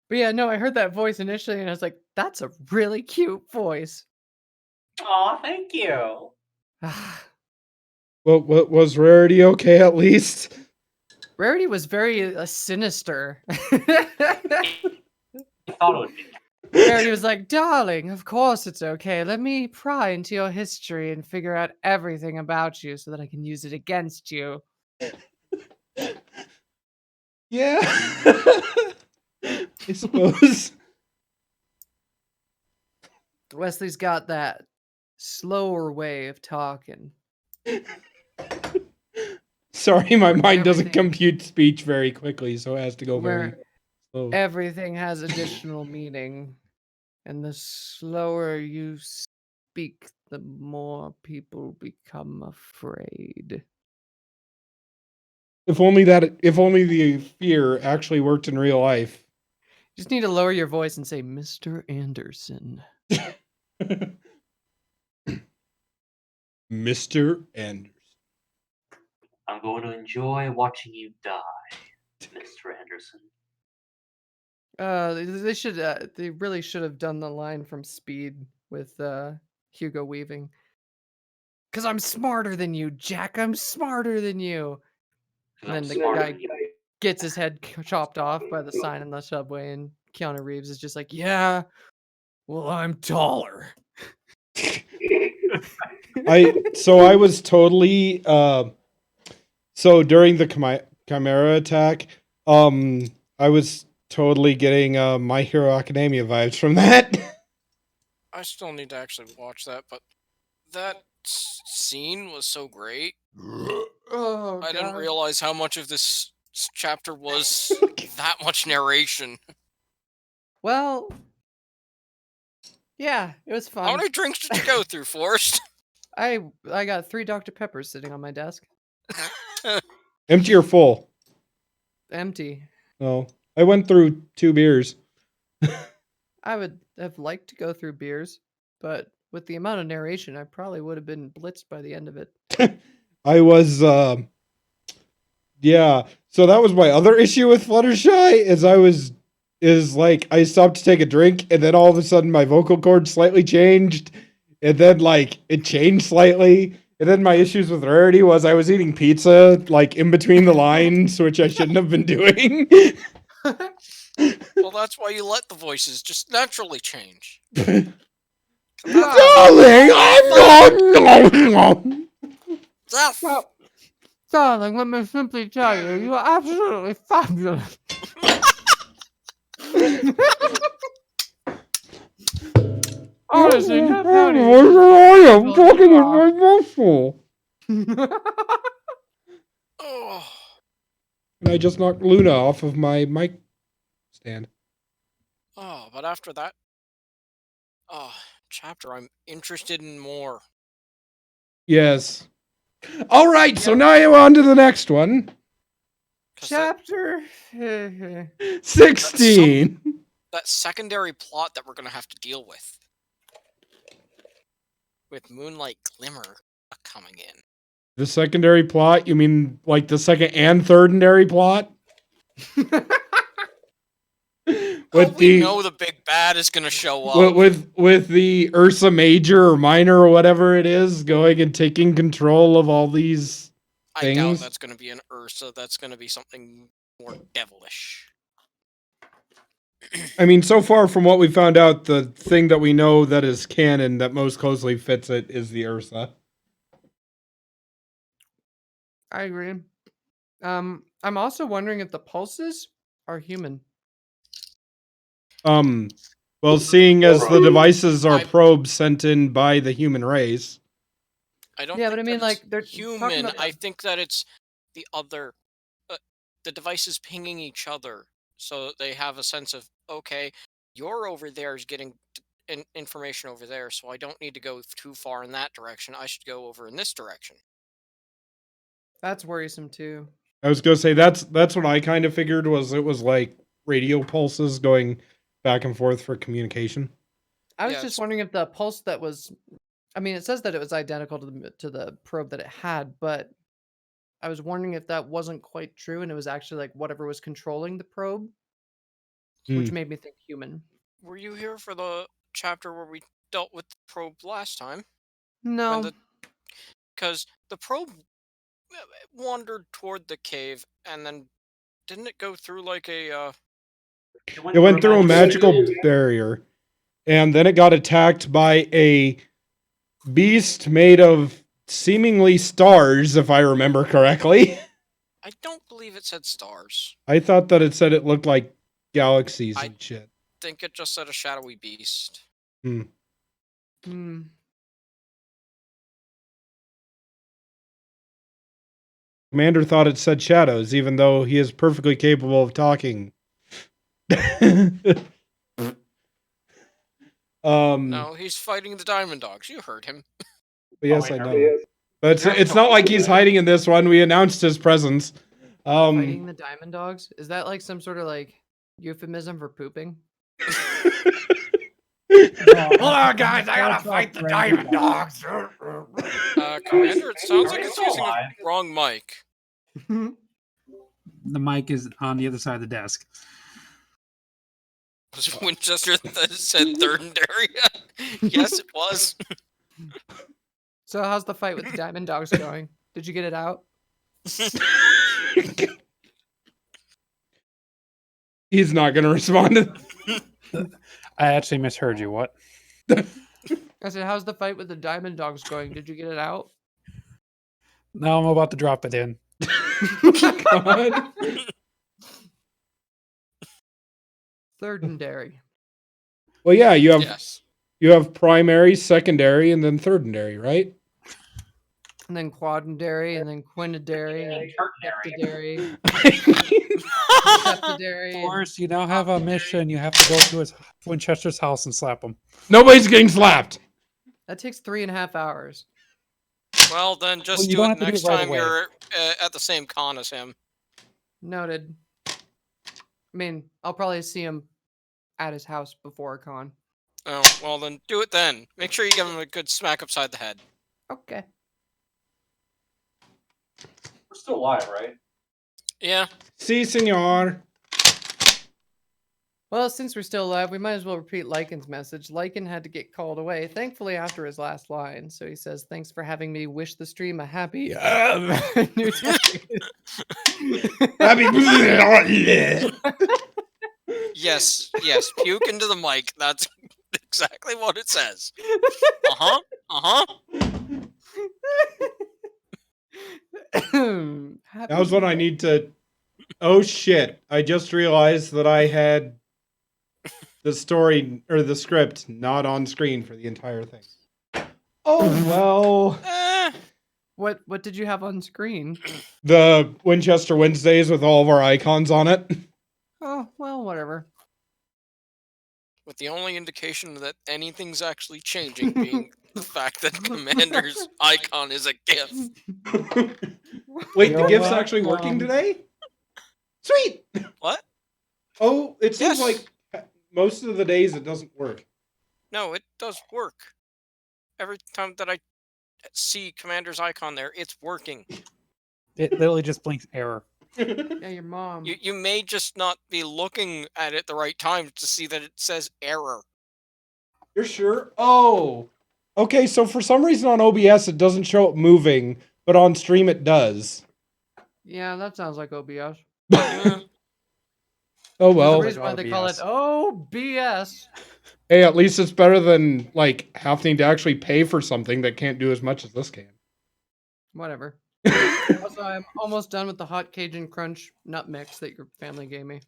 But yeah, no, I heard that voice initially and I was like, that's a really cute voice.
Aw, thank you.
Well, what was Rarity okay at least?
Rarity was very sinister.
I thought it would be.
Rarity was like, darling, of course it's okay. Let me pry into your history and figure out everything about you so that I can use it against you.
Yeah. I suppose.
Wesley's got that slower way of talking.
Sorry, my mind doesn't
Everything.
compute speech very quickly, so it has to go very
Where
slow.
everything has additional meaning. And the slower you speak, the more people become afraid.
If only the fear actually worked in real life.
You just need to lower your voice and say, Mr. Anderson.
Mr. Anderson.
I'm going to enjoy watching you die, Mr. Anderson.
They really should have done the line from Speed with Hugo Weaving. Because I'm smarter than you, Jack. I'm smarter than you. And then the guy gets his head chopped off by the sign in the subway, and Keanu Reeves is just like, yeah, well, I'm taller.
I was totally so during the Chimera attack, I was totally getting My Hero Academia vibes from that.
I still need to actually watch that, but that scene was so great.
Oh,
I didn't
God.
realize how much of this chapter was that much narration.
Well, yeah, it was
How
fun.
many drinks did you go through, Forrest?
I got 3 Dr. Peppers sitting on my desk.
Empty or full?
Empty.
Oh, I went through 2 beers.
I would have liked to go through beers, but with the amount of narration, I probably would have been blitzed by the end of it.
I was yeah. So that was my other issue with Fluttershy is like I stopped to take a drink and then all of a sudden my vocal cords slightly changed and then like it changed slightly. And then my issues with Rarity was I was eating pizza like in between the lines, which I shouldn't have been doing.
Well, that's why you let the voices just naturally change.
Darling, I'm
Zeph!
Darling, let me simply tell you, you are absolutely fabulous. Honestly, not funny.
I am talking in my muscle.
Oh,
And I just knocked Luna off of my mic stand.
oh, but after that, chapter, I'm interested in more.
Yes. All right, so now you're on to the next one.
'Cause that,
Chapter
16.
that secondary plot that we're gonna have to deal with Moonlight Glimmer coming in.
The secondary plot? You mean like the second and thirdary plot?
We know the big bad is gonna show up.
With the Ursa Major or Minor or whatever it is going and taking control of all these
I doubt
things.
that's gonna be an Ursa. That's gonna be something more devilish.
I mean, so far from what we found out, the thing that we know that is canon that most closely fits it is the Ursa.
I agree. I'm also wondering if the pulses are human.
Well, seeing as the devices are probes sent in by the human race.
I don't.
Yeah,
think
but I mean,
that it's
like, they're talking
human.
about
I think that it's the other, the devices pinging each other, so they have a sense of, okay, you're over there is getting information over there, so I don't need to go too far in that direction. I should go over in this direction.
That's worrisome too.
I was gonna say that's what I kind of figured was it was like radio pulses going back and forth for communication.
I was
Yeah,
just
it's-
wondering if the pulse that was, I mean, it says that it was identical to the probe that it had, but I was wondering if that wasn't quite true and it was actually like whatever was controlling the probe, which made me think human.
Were you here for the chapter where we dealt with the probe last time?
No,
Because the probe wandered toward the cave, and then didn't it go through like a?
It went through a magical barrier, and then it got attacked by a beast made of seemingly stars, if I remember correctly.
I don't believe it said stars.
I thought that it said it looked like galaxies and shit.
I think it just said a shadowy beast.
Commander thought it said shadows, even though he is perfectly capable of talking.
No, he's fighting the Diamond Dogs. You heard him.
But yes,
wait,
I
are
know. But it's not like he's hiding in this one. We announced his presence.
Fighting the diamond dogs? Is that like some sort of like euphemism for pooping?
Hold
on, guys, I gotta fight the diamond dogs.
Commander, it sounds like it's using a wrong mic.
The mic is on the other side of the desk.
Was it Winchester that said third and dairy? Yes, it was.
So how's the fight with the diamond dogs going? Did you get it out?
He's not going to respond to
I actually misheard you. What?
I said, how's the fight with the diamond dogs going? Did you get it out?
Now I'm about to drop it in.
God.
Third and dairy.
Well, yeah, you have
Yes.
you have primary, secondary, and then third and dairy, right?
And then quadendary, and then quinidary, and heptadary,
Of
septadary.
course, you now have a mission. You have to go to his Winchester's house and slap him.
Nobody's getting slapped.
That takes 3.5 hours.
Well, then just
Well, you
do
don't
it
have to do
next
it right
time
away.
you're at the same con as him.
Noted. I mean, I'll probably see him at his house before a con.
Oh, well then do it then. Make sure you give him a good smack upside the head.
Okay.
We're still alive, right?
Yeah.
Si, senor.
Well, since we're still alive, we might as well repeat Lycan's message. Lycan had to get called away, thankfully after his last line. So he says, thanks for having me wish the stream a happy new decade."
Yes, yes. Puke into the mic. That's exactly what it says.
That was when I need to. Oh shit! I just realized that I had the story or the script not on screen for the entire thing. Oh well.
What did you have on screen?
The Winchester Wednesdays with all of our icons on it.
Oh, well, whatever.
With the only indication that anything's actually changing being the fact that Commander's icon is a GIF.
Wait, the
You're
GIF's actually working
welcome.
today? Sweet!
What?
Oh, it seems
Yes.
like most of the days it doesn't work.
No, it does work. Every time that I see Commander's icon there, it's working.
It literally just blinks error.
Yeah, your mom.
You may just not be looking at it the right time to see that it says error.
You're sure? Oh. Okay, so for some reason on OBS it doesn't show it moving, but on stream it does.
Yeah, that sounds like OBS.
Yeah.
Oh
There's a
well.
reason why they call it OBS.
Hey, at least it's better than like having to actually pay for something that can't do as much as this can.
Whatever. Also, I'm almost done with the hot Cajun Crunch nut mix that your family gave me.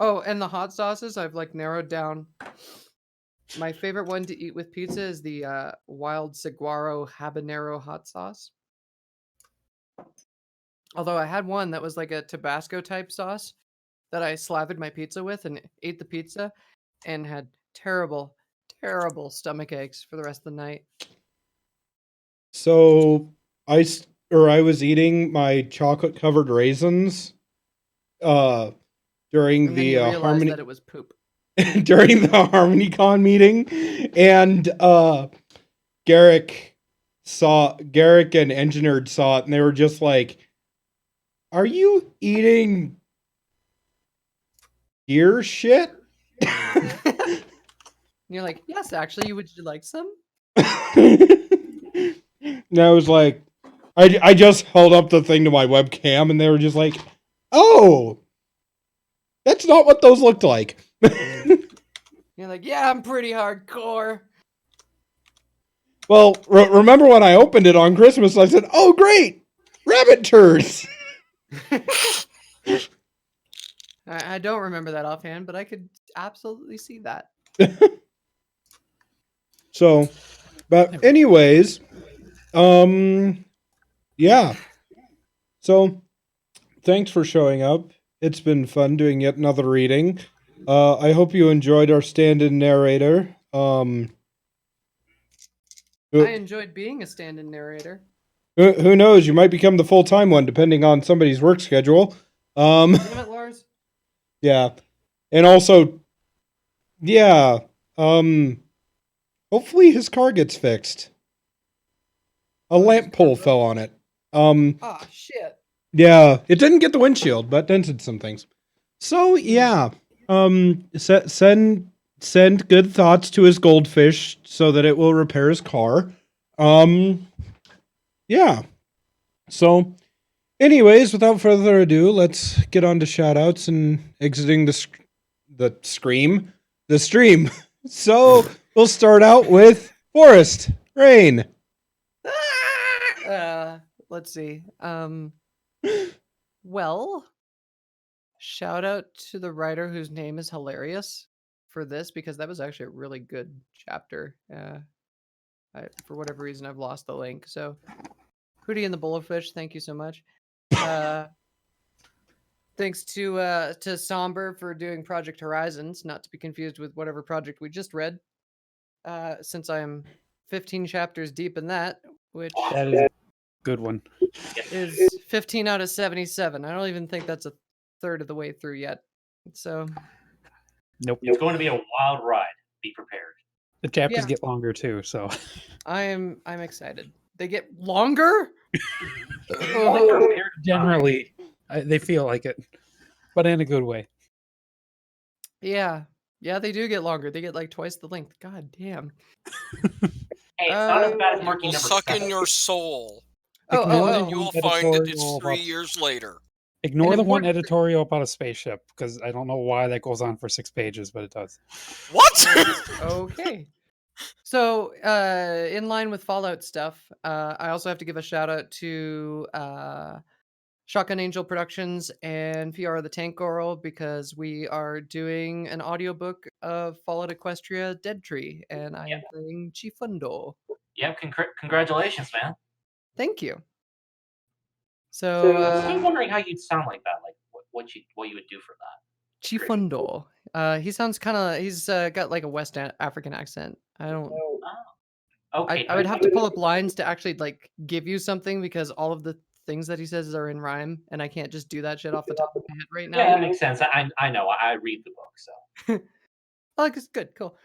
Oh, and the hot sauces, I've like narrowed down. My favorite one to eat with pizza is the wild saguaro habanero hot sauce. Although I had one that was like a Tabasco type sauce that I slathered my pizza with and ate the pizza and had terrible, terrible stomach aches for the rest of the night.
So I was eating my chocolate covered raisins during
And then
the
you realized
Harmony
that it was poop.
during the HarmonyCon meeting, and Garrick and Engineered saw it, and they were just like, "Are you eating gear shit?"
And you're like, yes, actually, would you like some?
And I was like, I just held up the thing to my webcam, and they were just like, "Oh, that's not what those looked like."
You're like, yeah, I'm pretty hardcore.
Well, remember when I opened it on Christmas? I said, "Oh, great, rabbit turds."
I don't remember that offhand, but I could absolutely see that.
So, but anyways, yeah. So, thanks for showing up. It's been fun doing yet another reading. I hope you enjoyed our stand-in narrator.
I enjoyed being a stand-in narrator.
Who knows? You might become the full-time one, depending on somebody's work schedule.
Damn it, Lars.
Yeah, and also, yeah. Hopefully his car gets fixed. A lamp pole fell on it.
Ah, shit.
Yeah, it didn't get the windshield, but dented some things. So yeah, send good thoughts to his goldfish so that it will repair his car. Yeah. So, anyways, without further ado, let's get on to shoutouts and exiting the stream. So we'll start out with Forest Rain.
Let's see. Well, shout out to the writer whose name is hilarious for this because that was actually a really good chapter. For whatever reason, I've lost the link. So, Hootie and the Bullowfish, thank you so much. Thanks to Somber for doing Project Horizons, not to be confused with whatever project we just read. Since I'm 15 chapters deep in that, which
That is a good one.
is 15 out of 77. I don't even think that's a third of the way through yet. So
Nope.
It's going to be a wild ride. Be prepared.
The chapters
Yeah.
get longer too, so
I'm excited. They get longer?
Only for a period of time.
generally they feel like it, but in a good way.
Yeah. Yeah, they do get longer. They get like twice the length. God damn.
Hey, it's not as bad as
It
Murky
will
number
suck
7.
in your soul.
Ignore
And
the
then you will
one
find that it's
editorial
3
about-
years later.
Ignore
An
the one
important-
editorial about a spaceship because I don't know why that goes on for 6 pages, but it does.
What?
Okay. So, in line with Fallout stuff, I also have to give a shout out to Shotgun Angel Productions and Fiora the Tank Girl because we are doing an audiobook of Fallout Equestria Dead Tree, and I am playing Chifundo.
Yeah, congratulations, man.
Thank you. So,
I was still wondering how you'd sound like that, like what you would do for that.
Chifundo. He sounds kind of. He's got like a West African accent. I don't.
Oh, okay.
I would have to pull up lines to actually like give you something because all of the things that he says are in rhyme, and I can't just do that shit off the top of my head right now.
Yeah, that makes sense. I know. I read the book, so.
Oh, it's good, cool.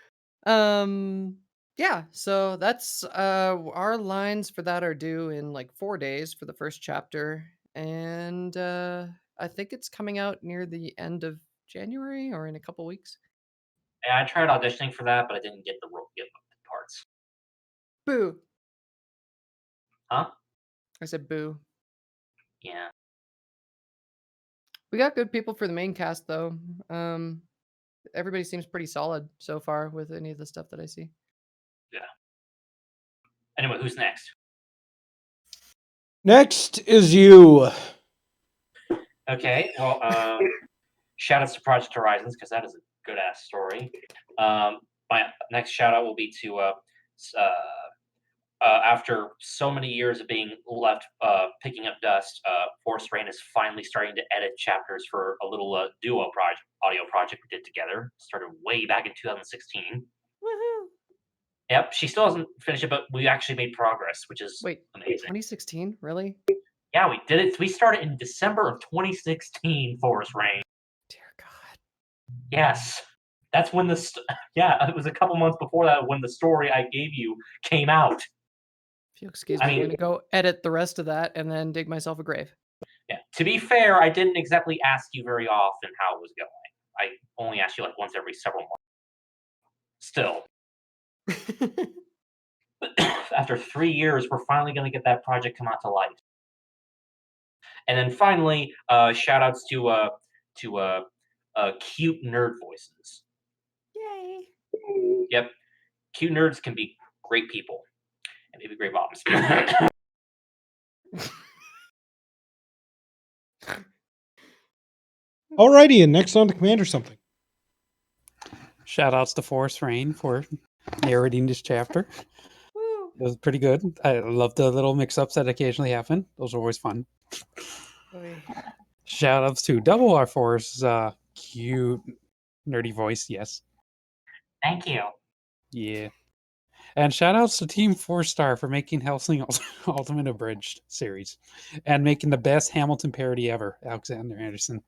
Yeah, so that's our lines for that are due in like 4 days for the first chapter, and I think it's coming out near the end of January or in a couple weeks.
Yeah, I tried auditioning for that, but I didn't get the parts.
Boo.
Huh?
I said boo.
Yeah.
We got good people for the main cast though. Everybody seems pretty solid so far with any of the stuff that I see.
Yeah. Anyway, who's next?
Next is you.
Okay. Well, shout outs to Project Horizons because that is a good ass story. My next shout out will be to after so many years of being left picking up dust, Force Rain is finally starting to edit chapters for a little audio project we did together. Started way back in 2016.
Woohoo!
Yep, she still hasn't finished it, but we actually made progress, which is
Wait,
amazing.
2016? Really?
Yeah, we did it. We started in December of 2016, Force Rain.
Dear God.
Yes. That's when yeah, it was a couple months before that when the story I gave you came out.
If you'll excuse me, I'm going to go edit the rest of that and then dig myself a grave.
Yeah. To be fair, I didn't exactly ask you very often how it was going. I only asked you like once every several months. Still. After 3 years, we're finally going to get that project come out to light. And then finally, shout outs to cute nerd voices.
Yay.
Yep. Cute nerds can be great people. And maybe great moms.
Alrighty, and next on to Command or something.
Shout outs to Force Rain for narrating this chapter.
Woo.
It was pretty good. I love the little mix-ups that occasionally happen. Those are always fun.
Oy.
Shout outs to Double R Force, cute Nerdy voice, yes.
Thank you.
Yeah. And shout outs to Team 4-Star for making Helsing Ultimate Abridged series and making the best Hamilton parody ever, Alexander Anderson.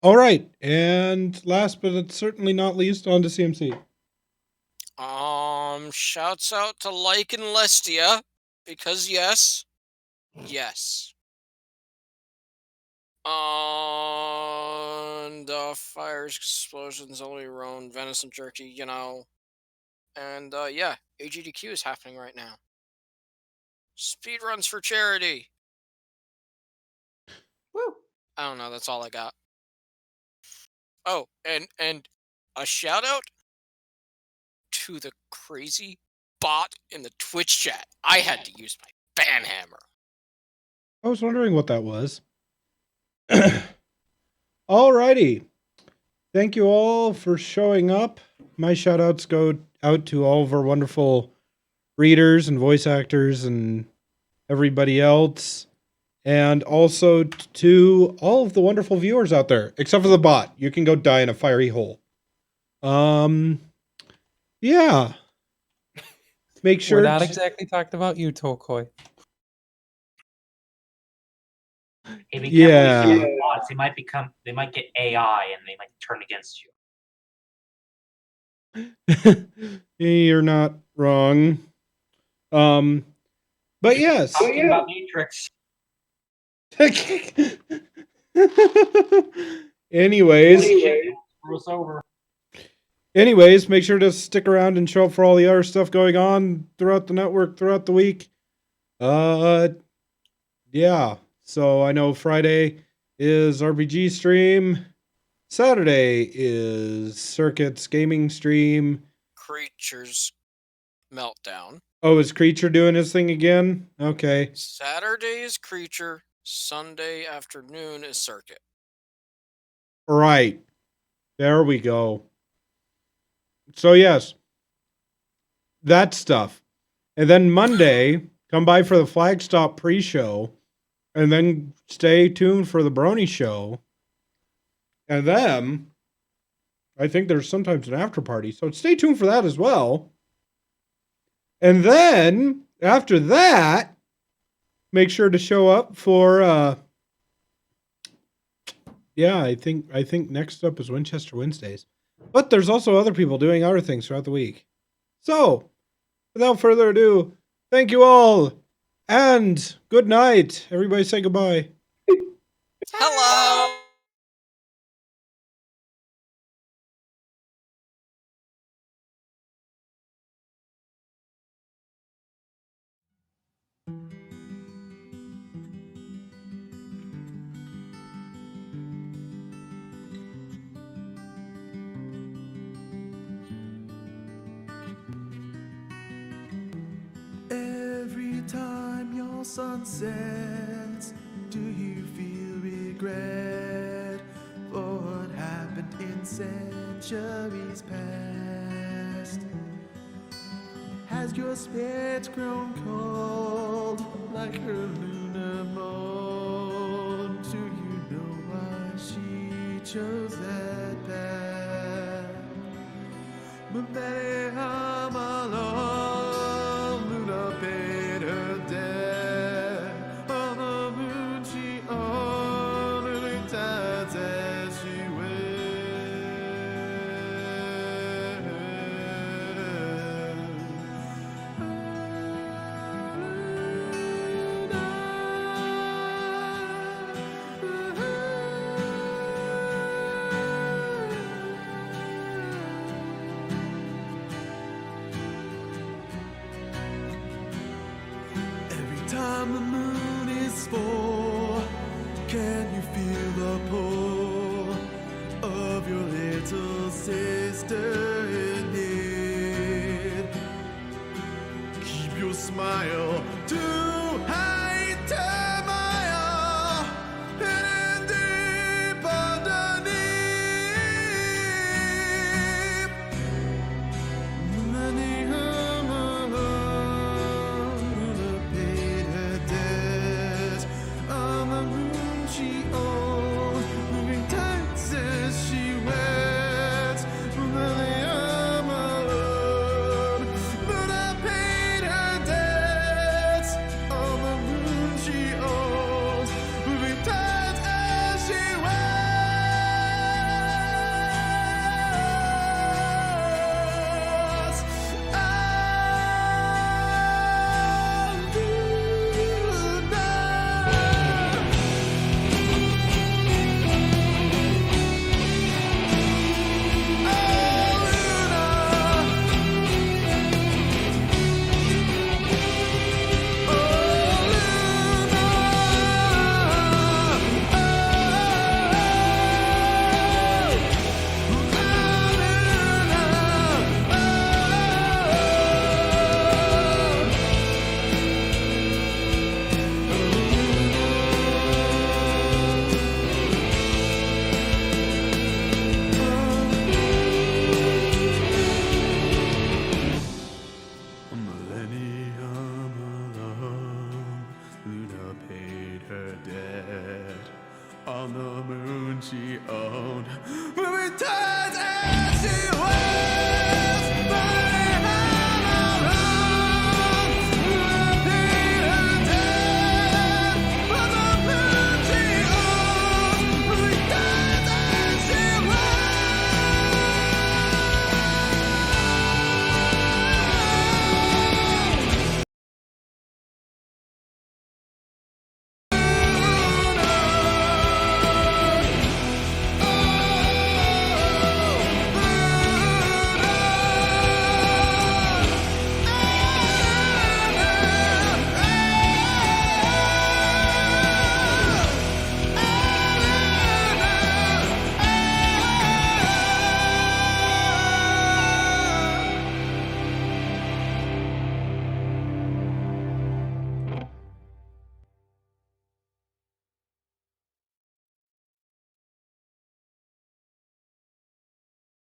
All right. And last but certainly not least, on to CMC.
Shouts out to Like and Lestia, because yes. And fires, explosions, only roan, venison jerky, you know. And yeah, AGDQ is happening right now. Speedruns for charity.
Woo!
I don't know, that's all I got. Oh, and a shout out to the crazy bot in the Twitch chat. I had to use my ban hammer.
I was wondering what that was. Alrighty. Thank you all for showing up. My shout outs go out to all of our wonderful readers and voice actors and everybody else. And also to all of the wonderful viewers out there, except for the bot. You can go die in a fiery hole. Yeah. Make sure
We're not exactly talked about you, Tokoi.
Hey, be
Yeah.
careful with bots. They might get AI and they might turn against you.
You're not wrong. But yes.
Talking about Matrix.
Anyways,
Screw us over.
make sure to stick around and show up for all the other stuff going on throughout the network throughout the week. Yeah. So I know Friday is RPG stream. Saturday is Circuits gaming stream.
Creatures Meltdown.
Oh, is Creature doing his thing again? Okay.
Saturday is Creature. Sunday afternoon is Circuit.
Right. There we go. So yes, that stuff. And then Monday, come by for the Flagstop pre-show, and then stay tuned for the Brony show. And then, I think there's sometimes an after party, so stay tuned for that as well. And then, after that, make sure to show up for, I think next up is Winchester Wednesdays. But there's also other people doing other things throughout the week. So, without further ado, thank you all, and good night. Everybody say goodbye.
Hello!
Every time your sun sets, do you feel regret for what happened in centuries past? Has your spirit grown cold like her lunar moon? Do you know why she chose that path? But many I'm alone, Luna paid her debt. On the moon she honored tides as she Every time the moon is full, can you feel the pull of your little sister in it? Keep your smile to hide turmoil hidden deep underneath. Many I'm alone, paid her debt.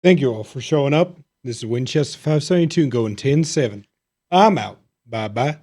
Thank you all for showing up. This is Winchester 572 going 10-7. I'm out. Bye-bye.